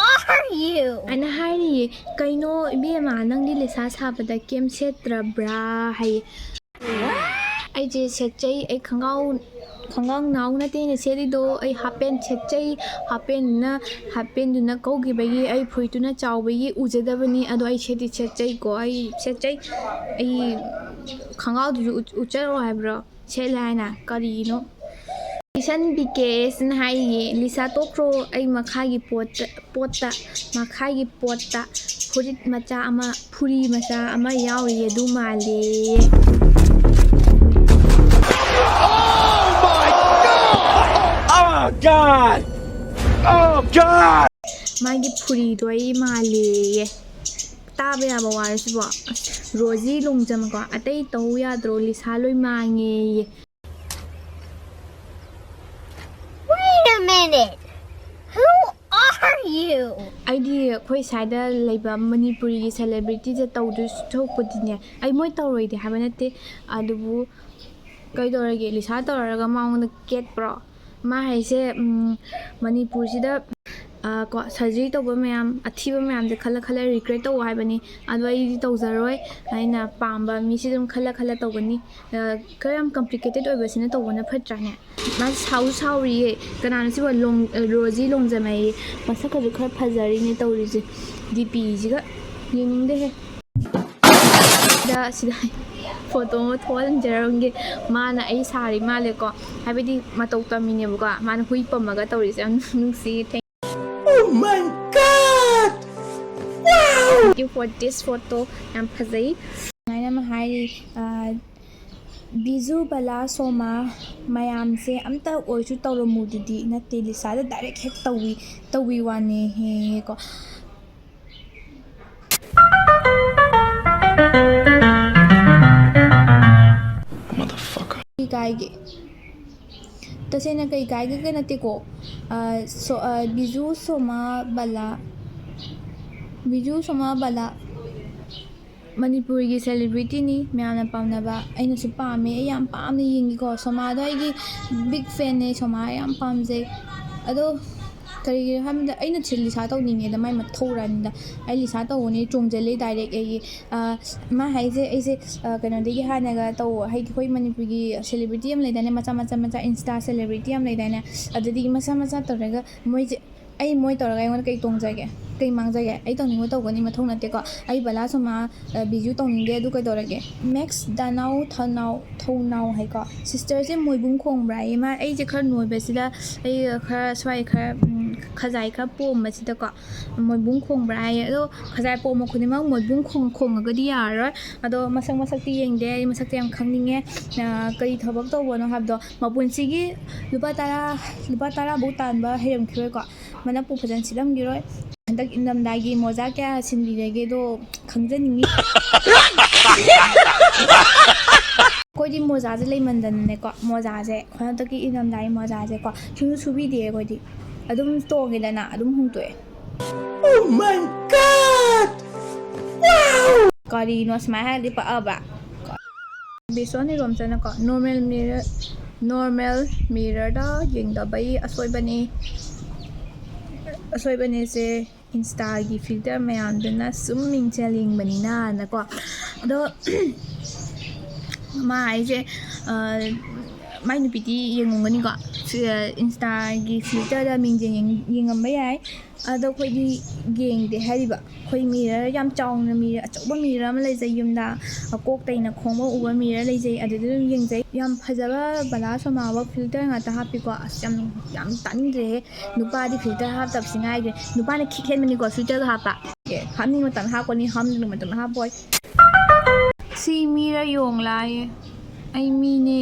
are you? ꯑꯩꯅ ꯍꯥꯏꯔꯤꯌꯦ ꯀꯩꯅꯣ ꯏꯕꯦꯝꯃ ꯅꯪꯗꯤ ꯂꯤꯁꯥ ꯁꯥꯕꯗ ꯀꯦꯝ ꯁꯦꯠꯇ꯭ꯔꯕ꯭ꯔꯥ ꯍꯥꯏꯌꯦ ꯑꯩꯁꯦ ꯁꯦꯠꯆꯩ ꯑꯩ ꯈꯪꯒꯥꯎ ꯅꯥꯎ ꯅꯠꯇꯦꯅ ꯁꯦꯠꯂꯤꯗꯣ ꯑꯩ ꯍꯥꯞꯄꯦꯟ ꯁꯦꯠꯆꯩ ꯍꯥꯞꯄꯦꯟꯗꯨꯅ ꯀꯧꯈꯤꯕꯒꯤ ꯑꯩ ꯐꯨꯔꯤꯠꯇꯨꯅ ꯆꯥꯎꯕꯒꯤ ꯎꯖꯗꯕꯅꯤ ꯑꯗꯣ ꯑꯩ ꯁꯦꯠꯆꯩꯀꯣ ꯑꯩ ꯁꯦꯠꯆꯩ ꯑꯩ ꯈꯪꯒꯥꯎꯗꯨꯁꯨ ꯎꯠꯆꯔꯣ ꯍꯥꯏꯕ꯭ꯔꯣ ꯁꯦꯠꯂꯦ ꯍꯥꯏꯅ ꯀꯔꯤꯅꯣ ꯏꯁꯟ ꯕꯤꯀꯦꯁꯅ ꯍꯥꯏꯌꯦ ꯂꯤꯁꯥ ꯇꯣꯛꯈ꯭ꯔꯣ ꯑꯩ ꯃꯈꯥꯒꯤ ꯄꯣꯠꯇ ꯐꯨꯔꯤ ꯃꯆꯥ ꯑꯃ ꯌꯥꯎꯔꯤꯌꯦ ꯑꯗꯨ ꯃꯥꯜꯂꯦ God! Oh God! 마기 풀이도 이 말이에 따베 야바 와르시보 로지 롱점거 아떼이 떠우야드로 리살로이 망에 Wait a minute. Who are you? 아이디 코이 사이다 레이바 머니푸리 셀레브리티제 떠우드 스토코디네 아이 모이 떠우로이데 하바네테 아두부 ꯀꯩꯗꯧꯔꯒꯦ ꯂꯤꯁꯥ ꯇꯧꯔꯒ ꯃꯉꯣꯟꯗ ꯀꯦꯠꯄ꯭ꯔꯣ ꯃꯥ ꯍꯥꯏꯁꯦ ꯃꯅꯤꯄꯨꯔꯁꯤꯗ ꯀꯣ ꯁꯔꯖꯔꯤ ꯇꯧꯕ ꯃꯌꯥꯝ ꯑꯊꯤꯕ ꯃꯌꯥꯝꯁꯦ ꯈꯜꯂ ꯔꯤꯒ꯭ꯔꯦꯠ ꯇꯧ ꯍꯥꯏꯕꯅꯤ ꯑꯗꯣ ꯑꯩꯗꯤ ꯇꯧꯖꯔꯣꯏ ꯑꯩꯅ ꯄꯥꯝꯕ ꯃꯤꯁꯤ ꯑꯗꯨꯝ ꯈꯜꯂ ꯇꯧꯒꯅꯤ ꯈꯔ ꯌꯥꯝ ꯀꯝꯄ꯭ꯂꯤꯀꯦꯇꯦꯠ ꯑꯣꯏꯕꯁꯤꯅ ꯇꯧꯕꯅ ꯐꯠꯇ꯭ꯔꯥꯅꯦ ꯃꯥꯁꯤ ꯁꯥꯎꯔꯤꯌꯦ ꯀꯅꯥꯅꯣ ꯁꯤꯕꯨ ꯔꯣꯖꯤ ꯂꯣꯡꯖꯃꯩ ꯃꯁꯛꯀꯁꯨ ꯈꯔ ꯐꯖꯔꯤꯅꯦ ꯇꯧꯔꯤꯁꯦ ꯗꯤꯄꯤꯁꯤꯒ ꯌꯦꯡꯅꯤꯡꯗꯦꯍꯦ ꯁꯤꯗ ꯐꯣꯇꯣ ꯑꯃ ꯊꯣꯛꯍꯟꯖꯔꯝꯒꯦ ꯃꯥꯅ ꯑꯩ ꯁꯥꯔꯤ ꯃꯥꯜꯂꯦꯀꯣ ꯍꯥꯏꯕꯗꯤ ꯃꯇꯧ ꯇꯝꯃꯤꯅꯦꯕꯀꯣ ꯃꯥꯅ ꯍꯨꯏ ꯄꯝꯃꯒ ꯇꯧꯔꯤꯁꯦ ꯌꯥꯝ ꯅꯨꯡꯁꯤꯌꯦ Oh my God! Wow! Thank you for this photo ꯌꯥꯝ ꯐꯖꯩ ꯁꯨꯃꯥꯏꯅ ꯑꯃ ꯍꯥꯏꯔꯤ ꯕꯤꯖꯨ ꯕꯂꯥ ꯁꯣꯃꯥ ꯃꯌꯥꯝꯁꯦ ꯑꯝꯇ ꯑꯣꯏꯁꯨ ꯇꯧꯔꯝꯃꯨꯗꯨꯗꯤ ꯅꯠꯇꯦ ꯂꯤꯁꯥꯗ ꯗꯥꯏꯔꯦꯛ ꯍꯦꯛ ꯇꯧꯋꯤ ꯋꯥꯅꯦ ꯍꯦꯀꯣ Motherfucker. ꯀꯥꯏꯒꯦ ꯇꯁꯦꯡꯅ ꯀꯩ ꯀꯥꯏꯒꯦ ꯅꯠꯇꯦꯀꯣ ꯕꯤꯖꯨ ꯁꯣꯃꯥ ꯕꯂꯥ ꯃꯅꯤꯄꯨꯔꯒꯤ ꯁꯦꯂꯤꯕ꯭ꯔꯤꯇꯤꯅꯤ ꯃꯌꯥꯝꯅ ꯄꯥꯝꯅꯕ ꯑꯩꯅꯁꯨ ꯄꯥꯝꯃꯦ ꯑꯩ ꯌꯥꯝ ꯄꯥꯝꯅ ꯌꯦꯡꯉꯤꯀꯣ ꯁꯣꯃꯥꯗꯣ ꯑꯩꯒꯤ ꯕꯤꯛ ꯐꯦꯟꯅꯦ ꯁꯣꯃꯥ ꯌꯥꯝ ꯄꯥꯝꯖꯩ ꯑꯗꯣ ꯀꯔꯤꯒꯤꯅꯣ ꯍꯥꯏꯕꯗ ꯑꯩꯅ ꯂꯤꯁꯥ ꯇꯧꯅꯤꯡꯉꯦꯗ ꯃꯥꯏ ꯃꯊꯧꯔꯥꯅꯤꯗ ꯑꯩ ꯂꯤꯁꯥ ꯇꯧꯕꯅꯤ ꯆꯣꯡꯖꯜꯂꯦ ꯗꯥꯏꯔꯦꯛ ꯑꯩꯒꯤ ꯃꯥ ꯍꯥꯏꯁꯦ ꯑꯩꯁꯦ ꯀꯩꯅꯣꯗꯒꯤ ꯍꯥꯟꯅꯒ ꯍꯥꯏꯗꯤ ꯑꯩꯈꯣꯏ ꯃꯅꯤꯄꯨꯔꯒꯤ ꯁꯦꯂꯤꯕ꯭ꯔꯤꯇꯤ ꯌꯥꯝ ꯂꯩꯗꯥꯏꯅꯦ ꯃꯆꯥ ꯏꯟꯁꯇꯥ ꯁꯦꯂꯤꯕ꯭ꯔꯤꯇꯤ ꯌꯥꯝ ꯂꯩꯗꯥꯏꯅꯦ ꯑꯗꯨꯗꯒꯤ ꯃꯆꯥ ꯇꯧꯔꯒ ꯃꯣꯏ ꯇꯧꯔꯒ ꯑꯩꯉꯣꯟꯗ ꯀꯩ ꯇꯣꯡꯖꯒꯦꯀꯩ ꯃꯥꯡꯖꯒꯦ ꯑꯩ ꯇꯧꯅꯤꯡꯕ ꯇꯧꯒꯅꯤ ꯃꯊꯧ ꯅꯠꯇꯦꯀꯣ ꯑꯩ ꯕꯂꯥ ꯁꯣꯃꯥ ꯕꯤꯖꯨ ꯇꯧꯅꯤꯡꯗꯦ ꯑꯗꯨ ꯀꯩꯗꯧꯔꯒꯦ ꯃꯦꯛꯁ ꯗꯅꯥꯎ ꯊꯧꯅꯥꯎ ꯍꯥꯏꯀꯣ ꯁꯤꯁꯇꯔꯁꯦ ꯃꯣꯏꯕꯨꯡ ꯈꯣꯡꯕ꯭ꯔꯥ ꯃꯥ ꯑꯩꯁꯦ ꯈꯔ ꯅꯣꯏꯕꯁꯤꯗ ꯑꯩ ꯈꯔ ꯁ꯭ꯋꯥꯏ ꯈꯔ ꯈꯖꯥꯏ ꯈꯔ ꯄꯣꯝꯕꯁꯤꯗꯀꯣ ꯃꯣꯏꯕꯨꯡ ꯈꯣꯡꯕ꯭ꯔꯥ ꯍꯥꯏꯌꯦ ꯑꯗꯣ ꯈꯖꯥꯏ ꯄꯣꯝꯕ ꯈꯨꯗꯤꯡꯃꯛ ꯃꯣꯏꯕꯨꯡ ꯈꯣꯡꯉꯒꯗꯤ ꯌꯥꯔꯔꯣꯏ ꯑꯗꯣ ꯃꯁꯛꯇꯤ ꯌꯦꯡꯗꯦ ꯑꯩ ꯃꯁꯛꯇꯤ ꯌꯥꯝ ꯈꯪꯅꯤꯡꯉꯦ ꯀꯔꯤ ꯊꯕꯛ ꯇꯧꯕꯅꯣ ꯍꯥꯏꯕꯗோ ꯃꯄꯨꯟꯁꯤꯒꯤ ꯂꯨꯄꯥ 10ꯐꯥꯎ ꯇꯥꯟꯕ ꯍꯩꯔꯝꯈꯤꯔꯣꯏꯀꯣ ꯃꯅꯄꯨ ꯐꯖꯅ ꯁꯤꯠꯂꯝꯈꯤꯔꯣꯏ ꯍꯟꯗꯛ ꯏꯪꯊꯝꯊꯥꯒꯤ ꯃꯣꯖꯥ ꯀꯌꯥ ꯁꯤꯟꯕꯤꯔꯒꯦꯗꯣ ꯈꯪꯖꯅꯤꯡꯉꯤ ꯑꯩꯈꯣꯏꯗꯤ ꯃꯣꯖꯥꯁꯦ ꯂꯩꯃꯟꯗꯅꯅꯦꯀꯣ ꯃꯣꯖꯥꯁꯦ ꯍꯟꯗꯛꯀꯤ ꯏꯪꯊꯝꯊꯥꯒꯤ ꯃꯣꯖꯥꯁꯦꯀꯣ ꯁꯨꯕꯤꯗꯦ ꯑꯩꯈꯣꯏꯗꯤ ꯑꯗꯨꯝ ꯇꯣꯡꯉꯦꯗꯅ ꯑꯗꯨꯝ ꯍꯨꯟꯇꯣꯛꯑꯦ Oh my God! Wow! ꯀꯔꯤꯅꯣ ꯁꯨꯃꯥꯏꯅ ꯍꯥꯏꯔꯗꯤ ꯄꯛꯑꯕ ꯕꯤꯁꯣꯅꯤꯔꯣꯝ ꯆꯠꯅꯀꯣ ꯅꯣꯔꯃꯦꯜ ꯃꯤꯔꯔꯗ ꯌꯦꯡꯗꯕꯩ ꯑꯁꯣꯏꯕꯅꯦꯁꯦ ꯏꯟꯁꯇꯥꯒꯤ ꯐꯤꯜꯇꯔ ꯃꯌꯥꯝꯗꯨꯅ ꯁꯨꯝ ꯃꯤꯡꯁꯦꯜ ꯌꯦꯡꯕꯅꯤꯅꯀꯣ ꯑꯗꯣ ꯃꯥ ꯍꯥꯏꯁꯦ ꯃꯥꯏ ꯅꯨꯄꯤꯗꯤ ꯌꯦꯡꯉꯝꯒꯅꯤꯀꯣ ꯏꯟꯁꯇꯥꯒꯤ ꯐꯤꯜꯇꯔꯗ ꯃꯤꯡꯁꯦꯜ ꯌꯦꯡꯉꯝꯕ ꯌꯥꯏ ꯑꯗꯣ ꯑꯩꯈꯣꯏꯗꯤ ꯌꯦꯡꯗꯦ ꯍꯥꯏꯔꯤꯕ ꯑꯩꯈꯣꯏ ꯃꯤꯔꯔ ꯌꯥꯝ ꯆꯥꯎꯅ ꯑꯆꯧꯕ ꯃꯤꯔꯔ ꯑꯃ ꯂꯩꯖꯩ ꯌꯨꯝꯗ ꯀꯣꯛꯇꯩꯅ ꯈꯣꯡꯕ ꯎꯕ ꯃꯤꯔꯔ ꯂꯩꯖꯩ ꯑꯗꯨꯗ ꯑꯗꯨꯝ ꯌꯦꯡꯖꯩ ꯌꯥꯝ ꯐꯖꯕ ꯕꯂꯥ ꯁꯣꯃꯥꯕ ꯐꯤꯜꯇꯔ ꯉꯥꯛꯇ ꯍꯥꯞꯄꯤꯀꯣ ꯑꯁ ꯌꯥꯝ ꯇꯥꯅꯤꯡꯗ꯭ꯔꯦꯍꯦ ꯅꯨꯄꯥꯗꯤ ꯐꯤꯜꯇꯔ ꯍꯥꯞꯇꯕꯁꯤ ꯉꯥꯏꯒ꯭ꯔꯦ ꯅꯨꯄꯥꯅ ꯈꯤꯛ ꯍꯦꯟꯕꯅꯤꯀꯣ ꯐꯤꯜꯇꯔꯒ ꯍꯥꯞꯄ ꯍꯥꯞꯅꯤꯡꯕ ꯃꯇꯝꯗ ꯍꯥꯞꯀꯅꯤ ꯍꯥꯞꯅꯤꯡꯕꯃꯇꯝꯗ ꯍꯥꯞꯄꯣꯏ ꯁꯤ ꯃꯤꯔ ꯌꯣꯡꯂꯥꯌꯦ ꯑꯩ ꯃꯤꯅꯦ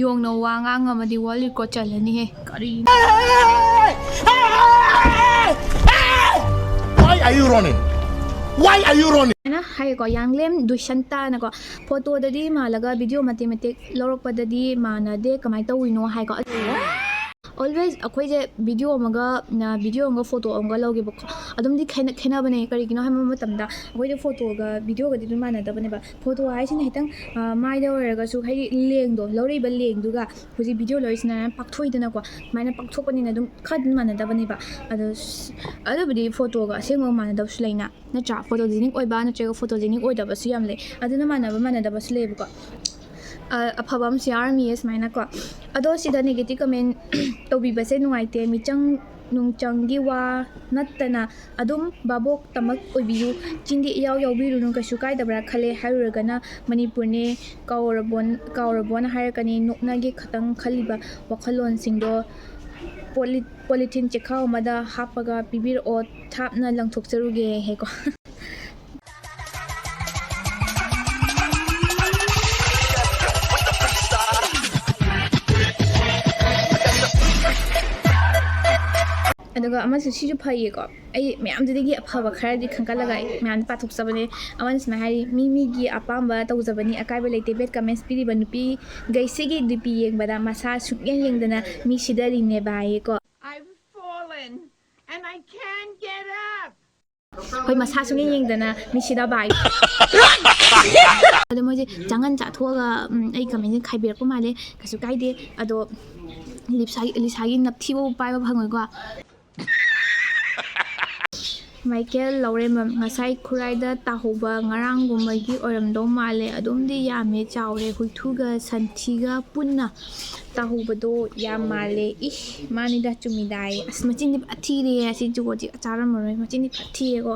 ꯌꯣꯡꯅ ꯋꯥ ꯉꯥꯡꯉꯝꯃꯗꯤ ꯋꯥꯔꯜ ꯔꯦꯀꯣꯔꯗ ꯆꯜꯂꯅꯤꯍꯦ ꯀꯔꯤꯅꯣ Why are you running? Why are you running? ꯍꯥꯏꯌꯦꯀꯣ ꯌꯥꯡꯂꯦꯝ ꯗꯨꯏꯁꯟꯇꯥꯅꯀꯣ ꯐꯣꯇꯣꯗꯗꯤ ꯃꯥꯜꯂꯒ ꯚꯤꯗꯤꯑꯣ ꯃꯇꯦꯛ ꯂꯧꯔꯛꯄꯗꯗꯤ ꯃꯥꯟꯅꯗꯦ ꯀꯃꯥꯏꯅ ꯇꯧꯔꯤꯅꯣ ꯍꯥꯏꯀꯣ always ꯑꯩꯈꯣꯏꯁꯦ ꯚꯤꯗꯤꯑꯣ ꯑꯃꯒ ꯐꯣꯇꯣ ꯑꯃꯒ ꯂꯧꯒꯦꯕꯀꯣ ꯑꯗꯨꯝꯗꯤ ꯈꯦꯠꯅꯕꯅꯦ ꯀꯔꯤꯒꯤꯅꯣ ꯍꯥꯏꯕ ꯃꯇꯝꯗ ꯑꯩꯈꯣꯏꯗ ꯐꯣꯇꯣꯒ ꯚꯤꯗꯤꯑꯣꯒꯗꯤ ꯑꯗꯨꯝ ꯃꯥꯟꯅꯗꯕꯅꯦꯕ ꯐꯣꯇꯣ ꯍꯥꯏꯁꯤꯅ ꯈꯤꯇꯪ ꯃꯥꯏꯗ ꯑꯣꯏꯔꯒꯁꯨ ꯍꯥꯏꯗꯤ ꯂꯦꯡꯗꯣ ꯂꯧꯔꯛꯏꯕ ꯂꯦꯡꯗꯨꯒ ꯍꯧꯖꯤꯛ ꯚꯤꯗꯤꯑꯣ ꯂꯧꯔꯤꯁꯤꯅ ꯄꯥꯛꯊꯣꯛꯏꯗꯅꯀꯣ ꯁꯨꯃꯥꯏꯅ ꯄꯥꯛꯊꯣꯛꯄꯅꯤꯅ ꯑꯗꯨꯝ ꯈꯔ ꯑꯗꯨꯝ ꯃꯥꯟꯅꯗꯕꯅꯦꯕ ꯑꯗꯨꯕꯨꯗꯤ ꯐꯣꯇꯣꯒ ꯑꯁꯦꯡꯕ ꯃꯥꯟꯅꯗꯕꯁꯨ ꯂꯩꯅ ꯅꯠꯇ꯭ꯔꯥ ꯐꯣꯇꯣꯖꯦꯅꯤꯛ ꯑꯣꯏꯕ ꯅꯠꯇ꯭ꯔꯒ ꯐꯣꯇꯣꯖꯦꯅꯤꯛ ꯑꯣꯏꯗꯕꯁꯨ ꯌꯥꯝ ꯂꯩ ꯑꯗꯨꯅ ꯃꯥꯟꯅꯗꯕꯁꯨ ꯂꯩꯌꯦꯕꯀꯣ ꯑꯐꯕ ꯑꯃꯁꯨ ꯌꯥꯎꯔꯝꯃꯤꯌꯦ ꯁꯨꯃꯥꯏꯅꯀꯣ ꯑꯗꯣ ꯁꯤꯗ ꯅꯦꯒꯦꯇꯤቭ ꯀꯃꯦꯟ ꯇꯧꯕꯤꯕꯁꯦ ꯅꯨꯡꯉꯥꯏꯇꯦ ꯃꯤꯆꯪ ꯅꯨꯡꯆꯪꯒꯤ ꯋꯥ ꯅꯠꯇꯅ ꯑꯗꯨꯝ ꯚꯥꯕꯣꯛꯇꯃꯛ ꯑꯣꯏꯕꯤꯌꯨ ꯆꯤꯟꯗꯤ ꯏꯌꯥꯎ ꯌꯥꯎꯕꯤꯔꯨꯅꯨ ꯀꯩꯁꯨ ꯀꯥꯏꯗꯕ꯭ꯔꯥ ꯈꯜꯂꯦ ꯍꯥꯏꯔꯨꯔꯒꯅ ꯃꯅꯤꯄꯨꯔꯅꯦ ꯀꯥꯎꯔꯕꯣꯅ ꯍꯥꯏꯔꯛꯀꯅꯤ ꯅꯣꯛꯅꯒꯦ ꯈꯇꯪ ꯈꯜꯂꯤꯕ ꯋꯥꯈꯜꯂꯣꯟꯁꯤꯡꯗꯣ ꯄꯣꯂꯤꯊꯤꯟ ꯆꯦꯈꯥꯎ ꯑꯃꯗ ꯍꯥꯞꯄꯒ ꯄꯤꯕꯤꯔꯛꯑꯣ ꯊꯥꯞꯅ ꯂꯪꯊꯣꯛꯆꯔꯨꯒꯦ ꯍꯦꯀꯣ ꯑꯗꯨꯒ ꯑꯃꯁꯨ ꯁꯤꯁꯨ ꯐꯩꯌꯦꯀꯣ ꯑꯩ ꯃꯌꯥꯝꯗꯨꯗꯒꯤ ꯑꯐꯕ ꯈꯔꯗꯤ ꯈꯟꯒꯠꯂꯒ ꯃꯌꯥꯝꯗ ꯄꯥꯊꯣꯛꯆꯕꯅꯦ ꯑꯃꯅ ꯁꯨꯃꯥꯏꯅ ꯍꯥꯏꯔꯤ ꯃꯤꯒꯤ ꯑꯄꯥꯝꯕ ꯇꯧꯖꯕꯅꯤ ꯑꯀꯥꯏꯕ ꯂꯩꯇꯦ ꯕꯦꯠ ꯀꯃꯦꯟꯁ ꯄꯤꯔꯤꯕ ꯅꯨꯄꯤꯈꯩꯁꯤꯒꯤ ꯗꯤꯄꯤ ꯌꯦꯡꯕꯗ ꯃꯁꯥ ꯌꯦꯡꯗꯅ ꯃꯤ ꯁꯤꯗꯔꯤꯅꯦ ꯚꯥꯏꯀꯣ I've fallen and I can't get up. ꯍꯣꯏ ꯃꯁꯥ ꯌꯦꯡꯗꯅ ꯃꯤ ꯁꯤꯗꯕ ꯑꯗꯣ ꯃꯣꯏꯁꯦ ꯆꯪꯉꯟ ꯆꯥꯊꯣꯛꯑꯒ ꯑꯩ ꯀꯃꯦꯟꯁꯦ ꯈꯥꯏꯕꯤꯔꯛꯄ ꯃꯥꯜꯂꯦ ꯀꯩꯁꯨ ꯀꯥꯏꯗꯦ ꯑꯗꯣ ꯂꯤꯁꯥꯒꯤ ꯅꯞꯊꯤꯕ ꯄꯥꯏꯕ ꯐꯪꯉꯣꯏꯀꯣ ꯃꯥꯏꯀꯦꯜ ꯂꯧꯔꯦꯝꯕꯝ ꯉꯁꯥꯏ ꯈꯨꯔꯥꯏꯗ ꯇꯥꯍꯧꯕ ꯉꯔꯥꯡꯒꯨꯝꯕꯒꯤ ꯑꯣꯏꯔꯝꯗꯧ ꯃꯥꯜꯂꯦ ꯑꯗꯨꯝꯗꯤ ꯌꯥꯝꯃꯦ ꯆꯥꯎꯔꯦ ꯍꯨꯏꯊꯨꯒ ꯁꯟꯊꯤꯒ ꯄꯨꯟꯅ ꯇꯥꯍꯧꯕꯗꯣ ꯌꯥꯝ ꯃꯥꯜꯂꯦ ꯃꯥꯅꯤꯗ ꯆꯨꯝꯃꯤꯗꯥꯏ ꯑꯁ ꯃꯆꯤꯟꯗꯤ ꯐꯠ ꯊꯤꯔꯦ ꯑꯁꯤ ꯖꯨꯒꯣꯠꯁꯤ ꯆꯥꯔꯝꯃꯔꯣꯏ ꯃꯆꯤꯟꯗꯤ ꯐꯠ ꯊꯤꯔꯦꯀꯣ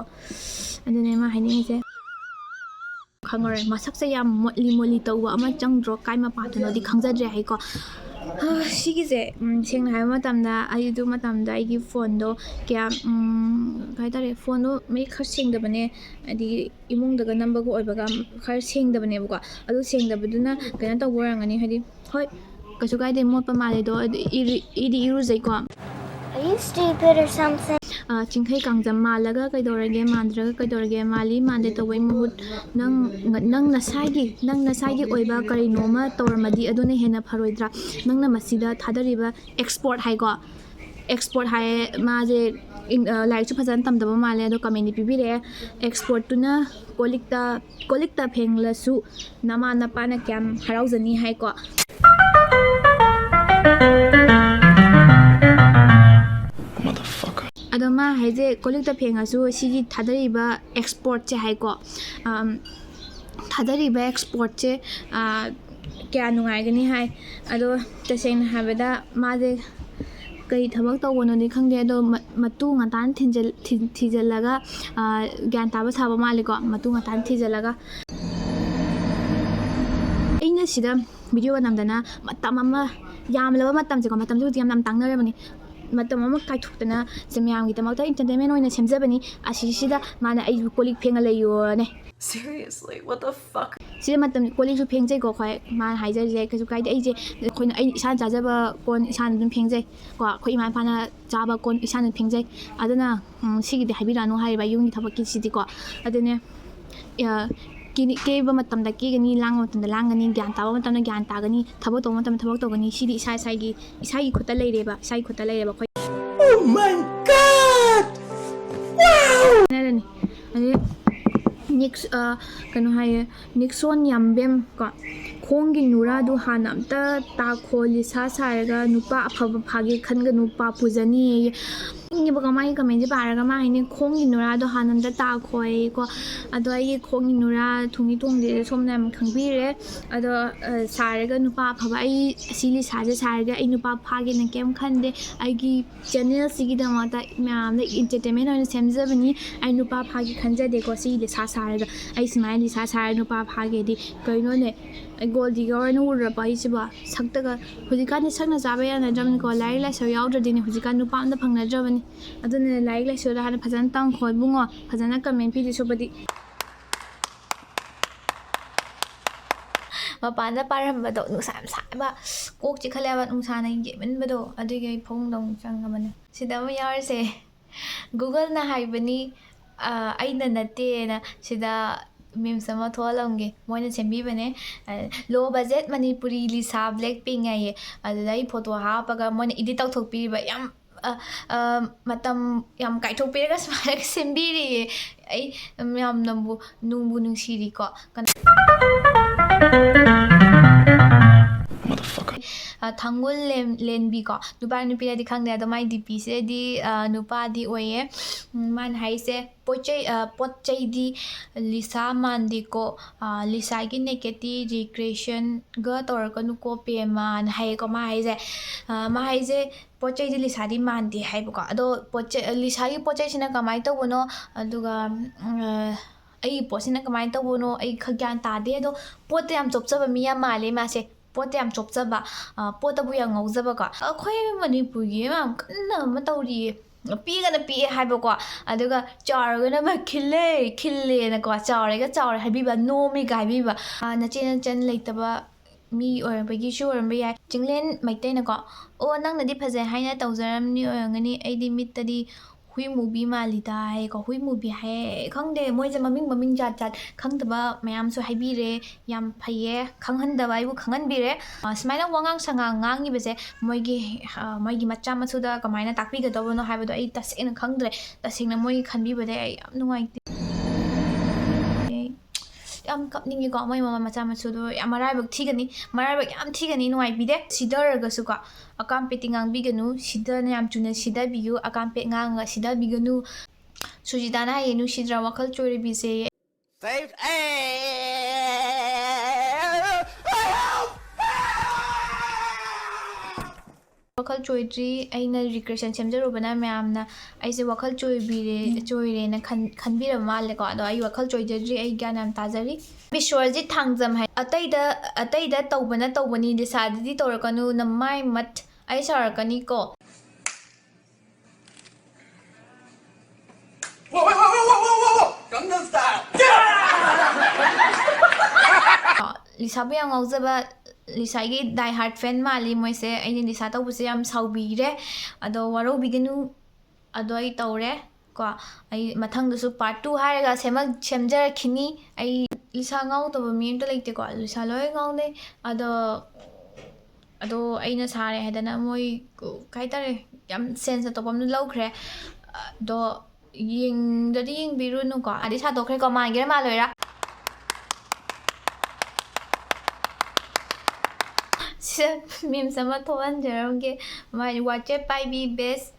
ꯑꯗꯨꯅꯦ ꯃꯥ ꯍꯥꯏꯅꯤꯡꯉꯤꯁꯦ ꯈꯪꯉꯔꯣꯏ ꯃꯁꯛꯁꯦ ꯌꯥꯝ ꯃꯣꯠꯂꯤ ꯇꯧꯕ ꯑꯃ ꯆꯪꯗ꯭ꯔꯣ ꯀꯥꯏ ꯃꯄꯥꯗꯅꯣꯗꯤ ꯈꯪꯖꯗ꯭ꯔꯦ ꯍꯥꯏꯀꯣ ꯁꯤꯒꯤꯁꯦ ꯁꯦꯡꯅ ꯍꯥꯏꯕ ꯃꯇꯝꯗ ꯑꯩ ꯃꯇꯝꯗ ꯑꯩꯒꯤ ꯐꯣꯟꯗꯣ ꯀꯌꯥ ꯀꯩ ꯍꯥꯏꯇꯥꯔꯦ ꯐꯣꯟꯗꯣ ꯃꯌꯦꯛꯈꯔ ꯁꯦꯡꯗꯕꯅꯦ ꯍꯥꯏꯗꯤ ꯏꯃꯨꯡꯗꯒ ꯅꯝꯕꯒ ꯑꯣꯏꯕꯒꯈꯔ ꯁꯦꯡꯗꯕꯅꯦꯕꯀꯣ ꯑꯗꯨ ꯁꯦꯡꯗꯕꯗꯨꯅ ꯀꯩꯅꯣ ꯇꯧꯕ ꯑꯣꯏꯔꯝꯒꯅꯤ ꯍꯥꯏꯗꯤ ꯍꯣꯏ ꯀꯩꯁꯨ ꯀꯥꯏꯗꯦ ꯃꯣꯠꯄ ꯃꯥꯜꯂꯦꯗꯣ ꯏꯔꯨꯖꯩꯀꯣ Are you stupid or something? ꯆꯤꯡꯈꯩ Kangjam ꯃꯥꯜꯂꯒ ꯀꯩꯗꯧꯔꯒꯦ ꯃꯥꯟꯗ꯭ꯔꯒ ꯀꯩꯗꯧꯔꯒꯦ ꯃꯥꯜꯂꯤ ꯃꯥꯟꯗꯦ ꯇꯧꯕꯩ ꯃꯍꯨꯠ ꯅꯪ ꯅꯁꯥꯒꯤ ꯑꯣꯏꯕ ꯀꯔꯤꯅꯣꯃ ꯇꯧꯔꯝꯃꯗꯤ ꯑꯗꯨꯅ ꯍꯦꯟꯅ ꯐꯔꯣꯏꯗ꯭ꯔꯥ ꯅꯪꯅ ꯃꯁꯤꯗ ꯊꯥꯗꯔꯤꯕ ꯑꯦꯛꯁꯄꯣꯔꯠ ꯍꯥꯏꯀꯣ ꯑꯦꯛꯁꯄꯣꯔꯠ ꯍꯥꯏꯌꯦ ꯃꯥꯁꯦ ꯂꯥꯏꯔꯤꯛꯁꯨ ꯐꯖꯅ ꯇꯝꯗꯕ ꯃꯥꯜꯂꯦ ꯑꯗꯣ ꯀꯃꯦꯟꯗꯤ ꯄꯤꯕꯤꯔꯛꯑꯦ ꯑꯦꯛꯁꯄꯣꯔꯠꯇꯨꯅ ꯀꯣꯂꯤꯛꯇ ꯐꯦꯡꯂꯁꯨ ꯅꯃꯥ ꯅꯄꯥꯅ ꯀꯌꯥꯝ ꯍꯔꯥꯎꯖꯅꯤ ꯍꯥꯏꯀꯣ ꯑꯗꯣ ꯃꯥ ꯍꯥꯏꯁꯦ ꯀꯣꯂꯤꯛꯇ ꯐꯦꯡꯉꯁꯨ ꯁꯤꯒꯤ ꯊꯥꯗꯔꯤꯕ ꯑꯦꯛꯁꯄꯣꯔꯠꯁꯦ ꯍꯥꯏꯀꯣ ꯊꯥꯗꯔꯤꯕ ꯑꯦꯛꯁꯄꯣꯔꯠꯁꯦ ꯀꯌꯥ ꯅꯨꯡꯉꯥꯏꯒꯅꯤ ꯍꯥꯏ ꯑꯗꯣ ꯇꯁꯦꯡꯅ ꯍꯥꯏꯕꯗ ꯃꯥꯁꯦ ꯀꯔꯤ ꯊꯕꯛ ꯇꯧꯕꯅꯣꯗꯤ ꯈꯪꯗꯦ ꯑꯗꯣ ꯃꯇꯨ ꯉꯟꯇꯥꯅ ꯊꯤꯖꯤꯜꯂꯒ ꯒ꯭ꯌꯥꯟ ꯇꯥꯕ ꯁꯥꯕ ꯃꯥꯜꯂꯤꯀꯣ ꯃꯇꯨ ꯉꯟꯇꯥꯅ ꯊꯤꯖꯤꯜꯂꯒ ꯑꯩꯅ ꯁꯤꯗ ꯚꯤꯗꯤꯑꯣ ꯅꯝꯗꯅ ꯃꯇꯝ ꯑꯃ ꯌꯥꯝꯂꯕ ꯃꯇꯝꯁꯦꯀꯣ ꯃꯇꯝꯁꯦ ꯍꯧꯖꯤꯛ ꯌꯥꯝ ꯇꯥꯡꯅꯔꯕꯅꯤ ꯃꯇꯝ ꯑꯃ ꯀꯥꯏꯊꯣꯛꯇꯅ ꯃꯌꯥꯝꯒꯤꯗꯃꯛꯇ ꯏꯟꯇꯔꯇꯦꯟꯃꯦꯟ ꯑꯣꯏꯅ ꯁꯦꯝꯖꯕꯅꯤ ꯑꯁꯤꯁꯤꯗ ꯃꯥꯅ ꯑꯩꯕꯨ ꯀꯣꯜꯂꯤꯛ ꯐꯦꯡꯉ ꯂꯩꯌꯣꯅꯦ Seriously, what the fuck? ꯁꯤꯗ ꯃꯇꯝ ꯀꯣꯜꯂꯤꯛꯁꯨ ꯐꯦꯡꯖꯩꯀꯣ ꯑꯩꯈꯣꯏ ꯃꯥꯅ ꯍꯥꯏꯖꯔꯤꯁꯦ ꯀꯩꯁꯨ ꯀꯥꯏꯗꯦ ꯑꯩ ꯏꯁꯥꯅ ꯆꯥꯖꯕ ꯀꯣꯟ ꯏꯁꯥꯅ ꯑꯗꯨꯝ ꯐꯦꯡꯖꯩ ꯀꯣ ꯑꯩꯈꯣꯏ ꯏꯃꯥ ꯏꯄꯥꯅ ꯆꯥꯕ ꯀꯣꯟ ꯏꯁꯥꯅ ꯐꯦꯡꯖꯩ ꯑꯗꯨꯅ ꯁꯤꯒꯤꯗꯤ ꯍꯥꯏꯕꯤꯔꯛꯑꯅꯨ ꯍꯥꯏꯔꯤꯕ ꯌꯨꯝꯒꯤ ꯊꯕꯛꯀꯤꯁꯤꯗꯤꯀꯣ ꯑꯗꯨꯅꯦ ꯀꯦꯕ ꯃꯇꯝꯗ ꯀꯦꯒꯅꯤ ꯂꯥꯡꯕ ꯃꯇꯝꯗ ꯂꯥꯡꯒꯅꯤ ꯒ꯭ꯌꯥꯟ ꯇꯥꯕ ꯃꯇꯝꯗ ꯒ꯭ꯌꯥꯟ ꯇꯥꯒꯅꯤ ꯊꯕꯛ ꯇꯧꯕ ꯃꯇꯝꯗ ꯊꯕꯛ ꯇꯧꯒꯅꯤ ꯁꯤꯗꯤ ꯏꯁꯥꯒꯤ ꯈꯨꯠꯇ ꯂꯩꯔꯦꯕ ꯑꯩꯈꯣꯏ Oh my God! ꯀꯩꯅꯣ ꯍꯥꯏꯌꯦ ꯅꯤꯛꯁꯣꯟ ꯌꯥꯝꯕꯦꯝ ꯀꯣ ꯈꯣꯡꯒꯤ ꯅꯨꯔꯥꯗꯨ ꯍꯥꯟꯅ ꯑꯝꯇ ꯇꯥꯈꯣ ꯂꯤꯁꯥ ꯁꯥꯔꯒ ꯅꯨꯄꯥ ꯑꯐꯕ ꯐꯥꯒꯦ ꯈꯟꯒꯅꯨ ꯄꯨꯖꯅꯤ ꯏꯪꯉꯦꯕꯀꯣ ꯃꯥꯒꯤ ꯀꯃꯦꯟꯁꯦ ꯄꯥꯔꯒ ꯃꯥ ꯍꯥꯏꯅꯤ ꯈꯣꯡꯒꯤ ꯅꯨꯔꯥꯗꯣ ꯍꯥꯟꯅ ꯑꯝꯇ ꯇꯥꯈꯣꯏꯀꯣ ꯑꯗꯣ ꯑꯩꯒꯤ ꯈꯣꯡꯒꯤ ꯅꯨꯔꯥ ꯊꯨꯡꯗꯤ ꯊꯣꯡꯗꯦ ꯁꯣꯝꯅ ꯌꯥꯝ ꯈꯪꯕꯤꯔꯦ ꯑꯗꯣ ꯁꯥꯔꯒ ꯅꯨꯄా ꯑꯐꯕ ꯑꯩ ꯑꯁꯤ ꯂꯤꯁꯥꯁꯦ ꯁꯥꯔꯒ ꯑꯩ ꯅꯨꯄా ꯐꯥꯒꯦꯅ ꯀꯩꯝ ꯈꯟꯗꯦ ꯑꯩꯒꯤ ꯆꯦꯅꯦꯜꯁꯤꯒꯤꯗꯃꯛꯇ ꯃꯌꯥꯝꯗ ꯏꯟꯇꯔꯇꯦꯟꯃꯦꯟ ꯑꯣꯏꯅ ꯁꯦꯝꯖꯕꯅꯤ ꯑꯩ ꯅꯨꯄꯥ ꯐꯥꯒꯦ ꯈꯟꯖꯗꯦꯀꯣ ꯁꯤ ꯂꯤꯁꯥ ꯁꯥꯔꯒ ꯑꯩ ꯁꯨꯃꯥꯏꯅ ꯂꯤꯁꯥ ꯁꯥꯔꯒ ꯅꯨꯄꯥ ꯐꯥꯒꯦꯗꯤ ꯀꯩꯅꯣꯅꯦ ꯑꯩ ꯒꯣꯜ ꯗꯤꯒꯔꯅ ꯎꯔꯕ ꯑꯩꯁꯤꯕꯣ ꯁꯛꯇꯒ ꯍꯧꯖꯤꯛꯀꯥꯟꯗꯤ ꯁꯛꯅ ꯆꯥꯕ ꯌꯥꯅꯗ꯭ꯔꯕꯅꯤꯀꯣ ꯂꯥꯏꯔꯤꯛ ꯂꯥꯏꯁꯨ ꯌꯥꯎꯗ꯭ꯔꯗꯤꯅꯦ ꯍꯧꯖꯤꯛꯀꯥꯟ ꯅꯨꯄꯥ ꯑꯝꯇ ꯐꯪꯅꯗ꯭ꯔꯕꯅꯤ ꯑꯗꯨꯅ ꯂꯥꯏꯔꯤꯛ ꯂꯥꯏꯁꯨꯗ ꯍꯥꯟꯅ ꯐꯖꯅ ꯇꯝꯈꯣ ꯏꯕꯨꯡꯉꯣ ꯐꯖꯅ ꯀꯃꯦꯟ ꯄꯤꯗꯣꯏ ꯃꯄꯥꯟꯗ ꯄꯥꯔꯝꯕꯗꯣ ꯅꯨꯡꯁꯥ ꯌꯥꯝ ꯁꯥꯏꯕ ꯀꯣꯛ ꯆꯤꯛꯈꯠꯂꯦꯕ ꯅꯨꯡꯁꯥꯅ ꯌꯦꯛꯃꯟꯕꯗꯣ ꯑꯗꯨꯒꯤ ꯑꯩ ꯐꯃꯨꯡꯗ ꯑꯃꯨꯛ ꯆꯪꯉꯕꯅꯦ ꯁꯤꯗ ꯑꯃ ꯌꯥꯎꯔꯤꯁꯦ ꯒꯨꯒꯜꯅ ꯍꯥꯏꯕꯅꯤ ꯑꯩꯅ ꯅꯠꯇꯦꯅ ꯁꯤꯗ ꯃꯤꯝꯁ ꯑꯃ ꯊꯣꯛꯍꯜꯂꯝꯒꯦ ꯃꯣꯏꯅ ꯁꯦꯝꯕꯤꯕꯅꯦ ꯂꯣ ꯕꯖꯦꯠ ꯃꯅꯤꯄꯨꯔꯤ ꯂꯤꯁꯥ ꯕ꯭ꯂꯦꯛ ꯄꯤꯡ ꯍꯥꯏꯌꯦ ꯑꯗꯨꯗ ꯑꯩ ꯐꯣꯇꯣ ꯍꯥꯞꯄꯒ ꯃꯣꯏꯅ ꯏꯗꯤꯠ ꯇꯧꯊꯣꯛꯄꯤꯔꯤꯕ ꯌꯥꯝ ꯃꯇꯝ ꯌꯥꯝ ꯀꯥꯏꯊꯣꯛꯄꯤꯔꯒ ꯁꯨꯃꯥꯏꯅ ꯁꯦꯝꯕꯤꯔꯤꯌꯦ ꯑꯩ ꯌꯥꯝꯅꯕꯨ ꯅꯨꯡꯕꯨ ꯅꯨꯡꯁꯤꯔꯤꯀꯣ ꯊꯥꯡꯒꯨꯜ ꯂꯦꯟꯕꯤꯀꯣ ꯅꯨꯄꯥ ꯅꯨꯄꯤꯔꯗꯤ ꯈꯪꯗꯦ ꯑꯗꯣ ꯃꯥꯏ ꯗꯤꯄꯤꯁꯤꯗꯤ ꯅꯨꯄꯥꯗꯤ ꯑꯣꯏꯌꯦ ꯃꯥꯅ ꯍꯥꯏꯁꯦ ꯄꯣꯠ ꯆꯩꯗꯤ ꯂꯤꯁꯥ ꯃꯥꯟꯗꯦꯀꯣ ꯂꯤꯁꯥꯒꯤ ꯅꯦꯀꯦꯠꯇꯤ ꯔꯤꯀ꯭ꯔꯦꯁꯟꯒ ꯇꯧꯔꯛꯀꯅꯨꯀꯣ ꯄꯦꯃꯥꯅ ꯍꯥꯏꯌꯦꯀꯣ ꯃꯥ ꯍꯥꯏꯁꯦ ꯄꯣꯠ ꯆꯩꯗꯤ ꯂꯤꯁꯥꯗꯤ ꯃꯥꯟꯗꯦ ꯍꯥꯏꯕꯀꯣ ꯑꯗꯣ ꯂꯤꯁꯥꯒꯤ ꯄꯣꯠ ꯆꯩꯁꯤꯅ ꯀꯃꯥꯏꯅ ꯇꯧꯕꯅꯣ ꯑꯗꯨꯒ ꯑꯩꯒꯤ ꯄꯣꯠꯁꯤꯅ ꯀꯃꯥꯏꯅ ꯇꯧꯕꯅꯣ ꯑꯩ ꯒ꯭ꯌꯥꯟ ꯇꯥꯗꯦ ꯑꯗꯣ ꯄꯣꯠꯇ ꯌꯥꯝ ꯆꯣꯞꯆꯕ ꯃꯤ ꯌꯥꯝ ꯃꯥꯜꯂꯦ ꯃꯥꯁꯦ ꯄꯣꯠꯇ ꯌꯥꯝ ꯆꯣꯞꯆꯕ ꯄꯣꯠꯇꯕꯨ ꯌꯥꯝ ꯉꯥꯎꯖꯕꯀꯣ ꯑꯩꯈꯣꯏ ꯃꯅꯤꯄꯨꯔꯒꯤ ꯌꯥꯝ ꯀꯟꯅ ꯑꯃ ꯇꯧꯔꯤꯌꯦ ꯄꯤꯒꯅ ꯄꯤꯑꯦ ꯍꯥꯏꯕꯀꯣ ꯑꯗꯨꯒ ꯆꯥꯎꯔꯒꯅ ꯈꯤꯜꯂꯦꯅꯀꯣ ꯆꯥꯎꯔꯦ ꯍꯥꯏꯕꯤꯕ ꯅꯣꯝꯃꯦꯒ ꯍꯥꯏꯕꯤꯕ ꯅꯆꯦꯟ ꯂꯩꯇꯕ ꯃꯤ ꯑꯣꯏꯔꯝꯕꯒꯤꯁꯨ ꯑꯣꯏꯔꯝꯕ ꯌꯥꯏ ꯆꯤꯡꯂꯦꯟ ꯃꯩꯇꯩꯅꯀꯣ ꯑꯣ ꯅꯪꯅꯗꯤ ꯐꯖꯩ ꯍꯥꯏꯅ ꯇꯧꯖꯔꯝꯅꯤ ꯑꯣꯏꯔꯝꯒꯅꯤ ꯑꯩꯗꯤ ꯃꯤꯠꯇꯗꯤ ꯍꯨꯏ ꯃꯨꯕꯤ ꯃꯥꯜꯂꯤꯗ ꯍꯥꯏꯌꯦꯀꯣ ꯍꯨꯏ ꯃꯨꯕꯤ ꯍꯥꯏꯌꯦ ꯈꯪꯗꯦ ꯃꯣꯏꯁꯦ ꯃꯃꯤꯡ ꯖꯥꯠ ꯈꯪꯗꯕ ꯃꯌꯥꯝꯁꯨ ꯍꯥꯏꯕꯤꯔꯦ ꯌꯥꯝ ꯐꯩꯌꯦ ꯈꯪꯍꯟꯗꯕ ꯑꯩꯕꯨ ꯈꯪꯍꯟꯕꯤꯔꯦ ꯁꯨꯃꯥꯏꯅ ꯋꯥꯉꯥꯡ ꯁꯉꯥꯡ ꯉꯥꯡꯉꯤꯕꯁꯦ ꯃꯣꯏꯒꯤ ꯃꯆꯥ ꯃꯁꯨꯗ ꯀꯃꯥꯏꯅ ꯇꯥꯛꯄꯤꯒꯗꯧꯕꯅꯣ ꯍꯥꯏꯕꯗꯣ ꯑꯩ ꯇꯁꯦꯡꯅ ꯈꯪꯗ꯭ꯔꯦ ꯇꯁꯦꯡꯅ ꯃꯣꯏꯒꯤ ꯈꯟꯕꯤꯕꯗ ꯑꯩ ꯌꯥꯝ ꯅꯨꯡꯉꯥꯏꯇꯦ ꯌꯥꯝ ꯀꯞꯅꯤꯡꯉꯦꯀꯣ ꯃꯣꯏ ꯃꯃꯥ ꯃꯆꯥ ꯃꯁꯨꯗꯣ ꯌꯥꯝ ꯃꯔꯥꯏꯕꯛ ꯌꯥꯝ ꯊꯤꯒꯅꯤ ꯅꯨꯡꯉꯥꯏꯕꯤꯗꯦ ꯁꯤꯗꯔꯒꯁꯨꯀꯣ ꯑꯀꯥꯝꯄꯦꯠꯇꯤ ꯉꯥꯡꯕꯤꯒꯅꯨ ꯁꯤꯗꯅ ꯌꯥꯝ ꯆꯨꯅ ꯁꯤꯗꯕꯤꯌꯨ ꯑꯀꯥꯝꯄꯦꯠ ꯉꯥꯡꯉꯒ ꯁꯤꯗꯕꯤꯒꯅꯨ ꯁꯨꯖꯤꯇꯥꯅ ꯍꯥꯏꯌꯦ ꯅꯨꯡꯁꯤꯗ꯭ꯔꯥ ꯋꯥꯈꯜ ꯆꯣꯏꯔꯕꯤꯁꯦ ꯋꯥꯈꯜ ꯆꯣꯏꯗ꯭ꯔꯤ ꯑꯩꯅ ꯔꯤꯀ꯭ꯔꯦꯁꯟ ꯁꯦꯝꯖꯔꯨꯕꯅ ꯃꯌꯥꯝꯅ ꯑꯩꯁꯦ ꯋꯥꯈꯜ ꯆꯣꯏꯔꯦꯅ ꯈꯟꯕꯤꯔꯕ ꯃꯥꯜꯂꯦꯀꯣ ꯑꯗꯣ ꯑꯩ ꯋꯥꯈꯜ ꯆꯣꯏꯖꯗ꯭ꯔꯤ ꯑꯩ ꯒ꯭ꯌꯥꯟ ꯌꯥꯝ ꯇꯥꯖꯔꯤ ꯕꯤꯁ꯭ꯋꯔꯖꯤꯠ ꯊꯥꯡꯖꯝ ꯍꯥꯏ ꯑꯇꯩꯗ ꯇꯧꯕꯅ ꯇꯧꯕꯅꯤ ꯂꯤꯁꯥꯗꯗꯤ ꯇꯧꯔꯛꯀꯅꯨ ꯅꯃꯥꯏ ꯃꯠ ꯑꯩ ꯁꯥꯎꯔꯛꯀꯅꯤꯀꯣ ꯂꯤꯁꯥꯕꯨ ꯌꯥꯝ ꯉꯥꯎꯖꯕ ꯂꯤꯁꯥꯒꯤ ꯗꯥꯏ ꯍꯥꯔꯠ ꯐꯦꯟ ꯃꯥꯜꯂꯤ ꯃꯣꯏꯁꯦ ꯑꯩꯅ ꯂꯤꯁꯥ ꯇꯧꯕꯁꯦ ꯌꯥꯝ ꯁꯥꯎꯕꯤꯔꯦ ꯑꯗꯣ ꯋꯥꯔꯧꯕꯤꯒꯅꯨ ꯑꯗꯣ ꯑꯩ ꯇꯧꯔꯦ ꯀꯣ ꯑꯩ ꯃꯊꯪꯗꯁꯨ ꯄꯥꯔꯠ 2 ꯍꯥꯏꯔꯒ ꯁꯦꯝꯖꯔꯛꯈꯤꯅꯤ ꯑꯩ ꯂꯤꯁꯥ ꯉꯥꯎꯗꯕ ꯃꯤ ꯑꯝꯇ ꯂꯩꯇꯦꯀꯣ ꯂꯤꯁꯥ ꯂꯣꯏ ꯉꯥꯎꯅꯩ ꯑꯗꯣ ꯑꯩꯅ ꯁꯥꯔꯦ ꯍꯥꯏꯗꯅ ꯃꯣꯏ ꯀꯩ ꯍꯥꯏꯇꯥꯔꯦ ꯌꯥꯝ ꯁꯦꯟꯁ ꯑꯇꯣꯞꯄ ꯑꯃꯗ ꯂꯧꯈ꯭ꯔꯦ ꯑꯗꯣ ꯌꯦꯡꯗꯗꯤ ꯌꯦꯡꯕꯤꯔꯨꯅꯨꯀꯣ ꯑꯗꯩ ꯁꯥꯗꯣꯛꯈ꯭ꯔꯦꯀꯣ ꯃꯥꯟꯒꯦꯔꯥ ꯃꯥꯜꯂꯣꯏꯔꯥ ꯁꯤꯗ ꯃꯤꯝꯁ ꯑꯃ ꯊꯣꯛꯍꯟꯖꯔꯝꯒꯦ ꯃꯥꯏ ꯋꯥꯆꯦꯞ ꯄꯥꯏꯕꯤ ꯕꯦꯁ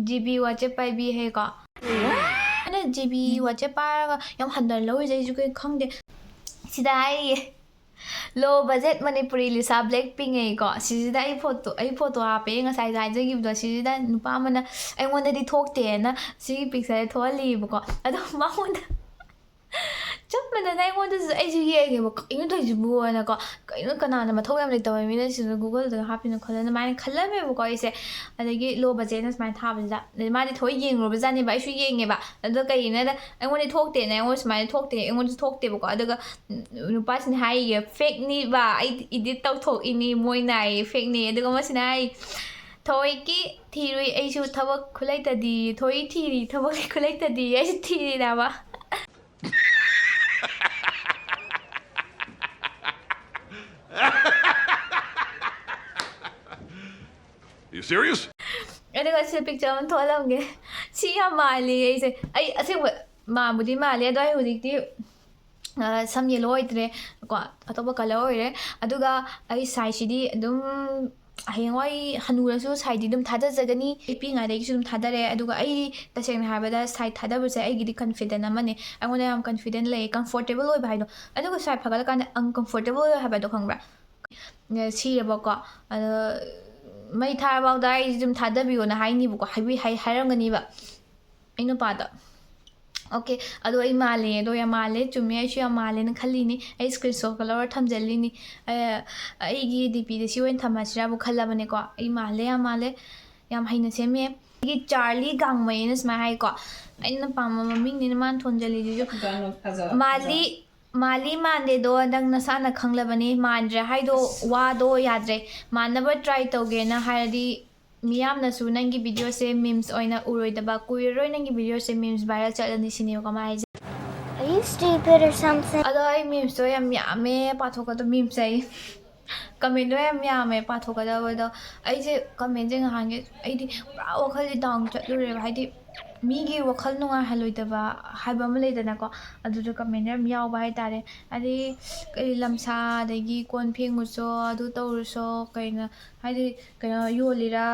GB ꯋꯥꯆꯦꯞ ꯄꯥꯏꯕꯤ ꯍꯩꯀꯣ ꯑꯩꯅ GB ꯋꯥꯆꯦꯞ ꯄꯥꯏꯔꯒ ꯌꯥꯝ ꯍꯟꯊꯅ ꯂꯧꯔꯤꯁꯦ ꯑꯩꯁꯨ ꯀꯩ ꯈꯪꯗꯦ ꯁꯤꯗ ꯍꯥꯏꯔꯤꯌꯦ ꯂꯣ ꯕꯖꯦꯠ ꯃꯅꯤꯄꯨꯔꯤ ꯂꯤꯁꯥ ꯕ꯭ꯂꯦꯛ ꯄꯤꯡꯉꯦꯀꯣ ꯁꯤꯁꯤꯗ ꯑꯩ ꯐꯣꯇꯣ ꯍꯥꯞꯄꯦ ꯉꯁꯥꯏꯁꯨ ꯍꯥꯏꯖꯈꯤꯕꯗꯣ ꯁꯤꯁꯤꯗ ꯅꯨꯄꯥ ꯑꯃꯅ ꯑꯩꯉꯣꯟꯗꯗꯤ ꯊꯣꯛꯇꯦꯅ ꯁꯤꯒꯤ ꯄꯤꯛꯆꯔꯁꯦ ꯊꯣꯛꯍꯜꯂꯤꯕꯀꯣ ꯑꯗꯣ ꯃꯉꯣꯟꯗ ꯆꯞ ꯃꯥꯟꯅꯅ ꯑꯩꯉꯣꯟꯗꯁꯨ ꯑꯩꯁꯨ ꯌꯦꯡꯉꯦꯕ ꯀꯩꯅꯣ ꯇꯧꯔꯤꯁꯤꯕꯨꯅꯀꯣ ꯀꯩꯅꯣ ꯀꯅꯥꯅ ꯃꯊꯧ ꯌꯥꯝ ꯂꯩꯇꯕ ꯃꯤꯅ ꯁꯤꯗ ꯒꯨꯒꯜꯗꯒ ꯍꯥꯞꯄꯤꯅꯣ ꯈꯜꯂ ꯑꯗꯨꯃꯥꯏꯅ ꯈꯜꯂꯝꯃꯦꯕꯀꯣ ꯑꯩꯁꯦ ꯑꯗꯒꯤ ꯂꯣ ꯕꯖꯦꯠꯅ ꯁꯨꯃꯥꯏꯅ ꯊꯥꯕꯁꯤꯗ ꯑꯗꯩ ꯃꯥꯗꯤ ꯊꯣꯛꯑ ꯌꯦꯡꯉꯨꯔꯕꯖꯥꯠꯅꯦꯕ ꯑꯩꯁꯨ ꯌꯦꯡꯉꯦꯕ ꯑꯗꯣ ꯀꯩꯒꯤꯅꯣꯗ ꯑꯩꯉꯣꯟꯗ ꯊꯣꯛꯇꯦꯅ ꯑꯩꯉꯣꯟꯗ ꯁꯨꯃꯥꯏꯅ ꯊꯣꯛꯇꯦ ꯑꯩꯉꯣꯟꯗꯁꯨ ꯊꯣꯛꯇꯦꯕꯀோ ꯑꯗꯨꯒ ꯅꯨꯄꯥꯁꯤꯅ ꯍꯥꯏꯌꯦ ꯐꯦꯛꯅꯤꯕ ꯑꯩ ꯏꯗꯤꯠ ꯇꯧꯊꯣꯛꯏꯅꯤ ꯃꯣꯏꯅ ꯍꯥꯏꯌꯦ ꯐꯦꯛꯅꯤ ꯑꯗꯨꯒ ꯃꯁꯤꯅ ꯍꯥꯏ ꯊꯑꯣꯏꯀꯤ ꯊꯤꯔꯨꯏ ꯑꯩꯁꯨ ꯊꯕꯛ ꯈꯨꯂꯩꯇꯗꯤ ꯊꯣꯏ ꯊꯤꯔꯤ ꯊꯕꯛ ꯈꯨꯂꯩꯇꯗꯤ ꯑꯩꯁꯨ ꯊꯤꯔꯤꯅꯦꯕ Are you serious? ꯑꯗꯨꯒ ꯁꯤ ꯄꯤꯛꯆꯔ ꯑꯃ ꯊꯣꯛꯍꯜꯂꯝꯒꯦ ꯁꯤ ꯌꯥꯝ ꯃꯥꯜꯂꯤ ꯑꯩꯁꯦ ꯑꯩ ꯑꯁꯦꯡꯕ ꯃꯥꯕꯨꯗꯤ ꯃꯥꯜꯂꯤ ꯑꯗꯣ ꯑꯩ ꯍꯧꯖꯤꯛꯇꯤ ꯁꯝ ꯌꯦꯜꯂꯣ ꯑꯣꯏꯗ꯭ꯔꯦ ꯀꯣ ꯑꯇꯣꯞꯄ ꯀꯂꯔ ꯑꯣꯏꯔꯦ ꯑꯗꯨꯒ ꯑꯩ ꯁꯥꯏꯖꯁꯤꯗꯤ ꯑꯗꯨꯝ ꯍꯌꯦꯡꯋꯥꯏ ꯍꯟꯅꯨꯔꯁꯨ ꯁꯥꯏꯗꯤ ꯑꯗꯨꯝ ꯊꯥꯗꯖꯒꯅꯤ ꯄꯤꯛꯏꯉꯩꯗꯒꯤꯁꯨ ꯑꯗꯨꯝ ꯊꯥꯗꯔꯦ ꯑꯗꯨꯒ ꯑꯩ ꯇꯁꯦꯡꯅ ꯍꯥꯏꯔꯕꯗ ꯁꯥꯏꯠ ꯊꯥꯗꯕꯁꯦ ꯑꯩꯒꯤꯗꯤ ꯀꯟꯐꯤꯗꯦꯟ ꯑꯃꯅꯦ ꯑꯩꯉꯣꯟꯗ ꯌꯥꯝ ꯀꯟꯐꯤꯗꯦꯟ ꯂꯩꯌꯦ ꯀꯝꯐꯣꯔꯇꯦꯕꯜ ꯑꯣꯏꯕ ꯍꯥꯏꯗꯣ ꯑꯗꯨꯒ ꯁꯥꯏꯠ ꯐꯒꯠꯂꯀꯥꯟꯗ ꯑꯟꯀꯝꯐꯣꯔꯇꯦꯕꯜ ꯑꯣꯏ ꯍꯥꯏꯕꯗꯣ ꯈꯪꯕ꯭ꯔꯥ ꯁꯤꯔꯕꯀꯣ ꯑꯗꯣ ꯃꯩ ꯊꯥꯔꯐꯥꯎꯗ ꯑꯩꯁꯤ ꯑꯗꯨꯝ ꯊꯥꯗꯕꯤꯌꯣꯅ ꯍꯥꯏꯅꯤꯕꯀꯣ ꯍꯥꯏꯔꯝꯒꯅꯤꯕ ꯑꯩ ꯅꯨꯄꯥꯗ ꯑꯣꯀꯦ ꯑꯗꯣ ꯑꯩ ꯃꯥꯜꯂꯦ ꯑꯗꯣ ꯌꯥꯝ ꯃꯥꯜꯂꯦ ꯆꯨꯝꯃꯦ ꯑꯩꯁꯨ ꯌꯥꯝ ꯃꯥꯜꯂꯦꯅ ꯈꯜꯂꯤꯅꯤ ꯑꯩ ꯁ꯭ꯀ꯭ꯔꯤꯟꯁꯣꯠꯀ ꯂꯧꯔ ꯊꯝꯖꯜꯂꯤꯅꯤ ꯑꯩꯒꯤ DPꯗ ꯁꯤ ꯑꯣꯏꯅ ꯊꯝꯃꯁꯤꯔꯥꯕꯨ ꯈꯜꯂꯕꯅꯦꯀꯣ ꯑꯩ ꯃꯥꯜꯂꯦ ꯌꯥꯝ ꯍꯩꯅ ꯁꯦꯝꯃꯦ ꯑꯩꯒꯤ ꯆꯥꯔꯂꯤ ꯒꯥꯡꯃꯩꯅ ꯁꯨꯃꯥꯏꯅ ꯍꯥꯏꯀꯣ ꯑꯩꯅ ꯄꯥꯝꯕ ꯃꯃꯤꯡꯅꯤꯅ ꯃꯥꯅ ꯊꯣꯟꯖꯜꯂꯤꯁꯤꯁꯨ ꯃꯥꯜꯂꯤ ꯃꯥꯟꯗꯦꯗꯣ ꯅꯪ ꯅꯁꯥꯅ ꯈꯪꯂꯕꯅꯤ ꯃꯥꯟꯗ꯭ꯔꯦ ꯍꯥꯏꯗꯣ ꯋꯥꯗꯣ ꯌꯥꯗ꯭ꯔꯦ ꯃꯥꯟꯅꯕ ꯇ꯭ꯔꯥꯏ ꯇꯧꯒꯦꯅ ꯍꯥꯏꯔꯗꯤ ꯃꯤꯌꯥꯝꯅꯁꯨ ꯅꯪꯒꯤ ꯚꯤꯗꯤꯑꯣꯁꯦ ꯃꯤꯝꯁ ꯑꯣꯏꯅ ꯎꯔꯣꯏꯗꯕ ꯀꯨꯏꯔꯔꯣꯏ ꯅꯪꯒꯤ ꯚꯤꯗꯤꯑꯣꯁꯦ ꯃꯤꯝꯁ ꯚꯥꯏꯔꯦꯜ ꯆꯠꯂꯅꯤ ꯁꯤꯅꯦꯕꯀꯣ ꯃꯥ ꯍꯥꯏꯁꯦ Are you stupid or something? ꯑꯗꯣ ꯑꯩ ꯃꯤꯝꯁꯇꯣ ꯌꯥꯝ ꯌꯥꯝꯃꯦ ꯄꯥꯊꯣꯛꯀꯗꯕ ꯃꯤꯝꯁ ꯑꯩ ꯀꯃꯦꯟꯗꯣ ꯌꯥꯝ ꯌꯥꯝꯃꯦ ꯄꯥꯊꯣꯛꯀꯗꯕꯗꯣ ꯑꯩꯁꯦ ꯀꯃꯦꯟꯁꯦ ꯉꯍꯥꯟꯒꯤ ꯑꯩꯗꯤ ꯄꯨꯔꯥ ꯋꯥꯈꯜꯁꯦ ꯗꯥꯎꯟ ꯆꯠꯂꯨꯔꯦꯕ ꯍꯥꯏꯗꯤ ꯃꯤꯒꯤ ꯋꯥꯈꯜ ꯅꯨꯡꯉꯥꯏꯍꯜꯂꯣꯏꯗꯕ ꯍꯥꯏꯕ ꯑꯃ ꯂꯩꯗꯅꯀꯣ ꯑꯗꯨꯗ ꯀꯃꯦꯟ ꯌꯥꯝ ꯌꯥꯎꯕ ꯍꯥꯏꯇꯥꯔꯦ ꯍꯥꯏꯗꯤ ꯀꯩ ꯂꯝꯁꯥ ꯑꯗꯒꯤ ꯀꯣꯟ ꯐꯦꯡꯉꯨꯆꯣ ꯑꯗꯨ ꯇꯧꯔꯨꯆꯣ ꯀꯩꯅꯣ ꯍꯥꯏꯗꯤ ꯀꯩꯅꯣ ꯌꯣꯜꯂꯤꯔꯥ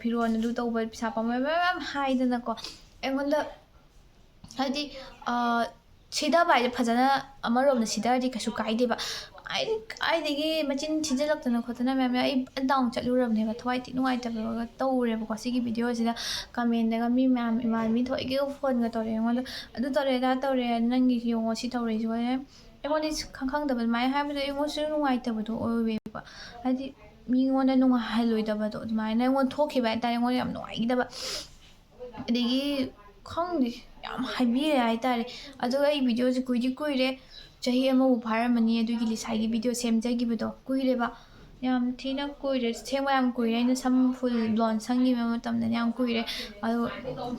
ꯐꯤꯔꯣꯜ ꯑꯗꯨ ꯇꯧꯕ ꯄꯩꯁꯥ ꯄꯥꯝꯕ ꯃꯌꯥꯝ ꯍꯥꯏꯗꯅꯀꯣ ꯑꯩꯉꯣꯟꯗ ꯍꯥꯏꯗꯤ ꯁꯤꯗꯕ ꯍꯥꯏꯁꯦ ꯐꯖꯅ ꯑꯃꯔꯣꯝꯗ ꯁꯤꯗꯔꯗꯤ ꯀꯩꯁꯨ ꯀꯥꯏꯗꯦꯕ ꯀꯥꯏꯗꯒꯤ ꯃꯆꯤꯟ ꯊꯤꯖꯤꯜꯂꯛꯇꯅ ꯈꯣꯠꯇꯅ ꯃꯌꯥꯝ ꯑꯩ ꯗꯥꯎꯟ ꯆꯠꯂꯨꯔꯕꯅꯦꯕ ꯊꯋꯥꯏ ꯊꯤ ꯅꯨꯡꯉꯥꯏꯇꯕꯒ ꯇꯧꯔꯦꯕꯀꯣ ꯁꯤꯒꯤ ꯚꯤꯗꯤꯑꯣꯁꯤꯗ ꯀꯃꯦꯟꯗꯒ ꯃꯤ ꯃꯌꯥꯝ ꯏꯃꯥꯟꯅꯕꯤ ꯊꯣꯏꯒꯤꯒ ꯐꯣꯟꯒ ꯇꯧꯔꯛꯑꯦ ꯑꯩꯉꯣꯟꯗ ꯑꯗꯨ ꯇꯧꯔꯦ ꯑꯗꯥ ꯇꯧꯔꯦ ꯅꯪꯒꯤ ꯌꯦꯡꯉꯣ ꯁꯤ ꯇꯧꯔꯛꯏꯁꯤ ꯑꯩꯉꯣꯟꯗ ꯈꯪꯗꯕ ꯑꯗꯨꯃꯥꯏꯅ ꯍꯥꯏꯕꯗꯣ ꯑꯩꯉꯣꯟꯗꯁꯨ ꯅꯨꯡꯉꯥꯏꯇꯕꯗꯣ ꯑꯣꯏꯌꯦꯕ ꯍꯥꯏꯗꯤ ꯃꯤꯉꯣꯟꯗ ꯅꯨꯡꯉꯥꯏꯍꯜꯂꯣꯏꯗꯕꯗꯣ ꯑꯗꯨꯃꯥꯏꯅ ꯑꯩꯉꯣꯟꯗ ꯊꯣꯛꯈꯤꯕ ꯍꯥꯏꯇꯥꯔꯦ ꯑꯩꯉꯣꯟꯗ ꯌꯥꯝ ꯅꯨꯡꯉꯥꯏꯈꯤꯗꯕ ꯑꯗꯒꯤ ꯈꯪꯗꯦ ꯌꯥꯝ ꯍꯥꯏꯕꯤꯔꯦ ꯍꯥꯏꯇꯥꯔꯦ ꯑꯗꯨꯒ ꯑꯩ ꯚꯤꯗꯤꯑꯣꯁꯦ ꯀꯨꯏꯗꯤ ꯀꯨꯏꯔꯦ ꯆꯍꯤ ꯑꯃꯕꯨ ꯐꯥꯔꯝꯃꯅꯤ ꯑꯗꯨꯒꯤ ꯂꯤꯁꯥꯒꯤ ꯚꯤꯗꯤꯑꯣ ꯁꯦꯝꯖꯈꯤꯕꯗꯣ ꯀꯨꯏꯔꯦꯕ ꯌꯥꯝ ꯊꯤꯅ ꯀꯨꯏꯔꯦ ꯁꯦꯝꯕ ꯌꯥꯝ ꯀꯨꯏꯔꯦ ꯑꯩꯅ ꯁꯝ ꯐꯨꯜ ꯕ꯭ꯂꯣꯟ ꯁꯪꯈꯤꯕ ꯃꯇꯝꯗꯅ ꯌꯥꯝ ꯀꯨꯏꯔꯦ ꯑꯗꯣ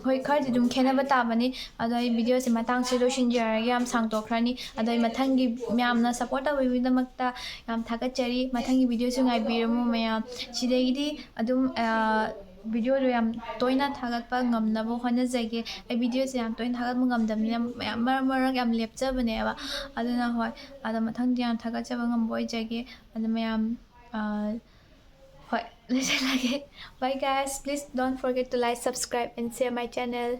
ꯍꯣꯏ ꯈꯔꯗꯤ ꯑꯗꯨꯝ ꯈꯦꯠꯅꯕ ꯇꯥꯕꯅꯤ ꯑꯗꯣ ꯑꯩ ꯚꯤꯗꯤꯑꯣꯁꯦ ꯃꯇꯥꯡꯁꯦ ꯂꯣꯏꯁꯤꯟꯖꯔꯒꯦ ꯌꯥꯝ ꯁꯥꯡꯗꯣꯛꯈ꯭ꯔꯅꯤ ꯑꯗꯣ ꯑꯩ ꯃꯊꯪꯒꯤ ꯃꯌꯥꯝꯅ ꯁꯞꯄꯣꯔꯠ ꯇꯧꯕꯤꯕꯒꯤꯗꯃꯛꯇ ꯌꯥꯝ ꯊꯥꯒꯠꯆꯔꯤ ꯃꯊꯪꯒꯤ ꯚꯤꯗꯤꯑꯣꯁꯨ ꯉꯥꯏꯕꯤꯔꯝꯃꯨ ꯃꯌꯥꯝ ꯁꯤꯗꯒꯤꯗꯤ ꯑꯗꯨꯝ ꯚꯤꯗꯤꯑꯣꯗꯣ ꯌꯥꯝ ꯇꯣꯏꯅ ꯊꯥꯒꯠꯄ ꯉꯝꯅꯕ ꯍꯣꯠꯅꯖꯒꯦ ꯑꯩ ꯚꯤꯗꯤꯑꯣꯁꯦ ꯌꯥꯝ ꯇꯣꯏꯅ ꯊꯥꯒꯠꯄ ꯉꯝꯗꯕꯅꯤꯅ ꯃꯌꯥꯝ ꯃꯔꯛ ꯌꯥꯝ ꯂꯦꯞꯆꯕꯅꯦꯕ ꯑꯗꯨꯅ ꯍꯣꯏ ꯑꯗꯣ ꯃꯊꯪꯗꯤ ꯌꯥꯝ ꯊꯥꯒꯠꯆꯕ ꯉꯝꯕ ꯑꯣꯏꯖꯒꯦ ꯑꯗꯣ ꯃꯌꯥꯝ ꯍꯣꯏ ꯂꯣꯏꯁꯤꯜꯂꯒꯦ bye guys please don't forget to like ꯁꯕꯁꯀ꯭ꯔꯥꯏꯕ ꯑꯦꯟ ꯁꯤꯌꯔ ꯃꯥꯏ ꯆꯦꯅꯦꯜ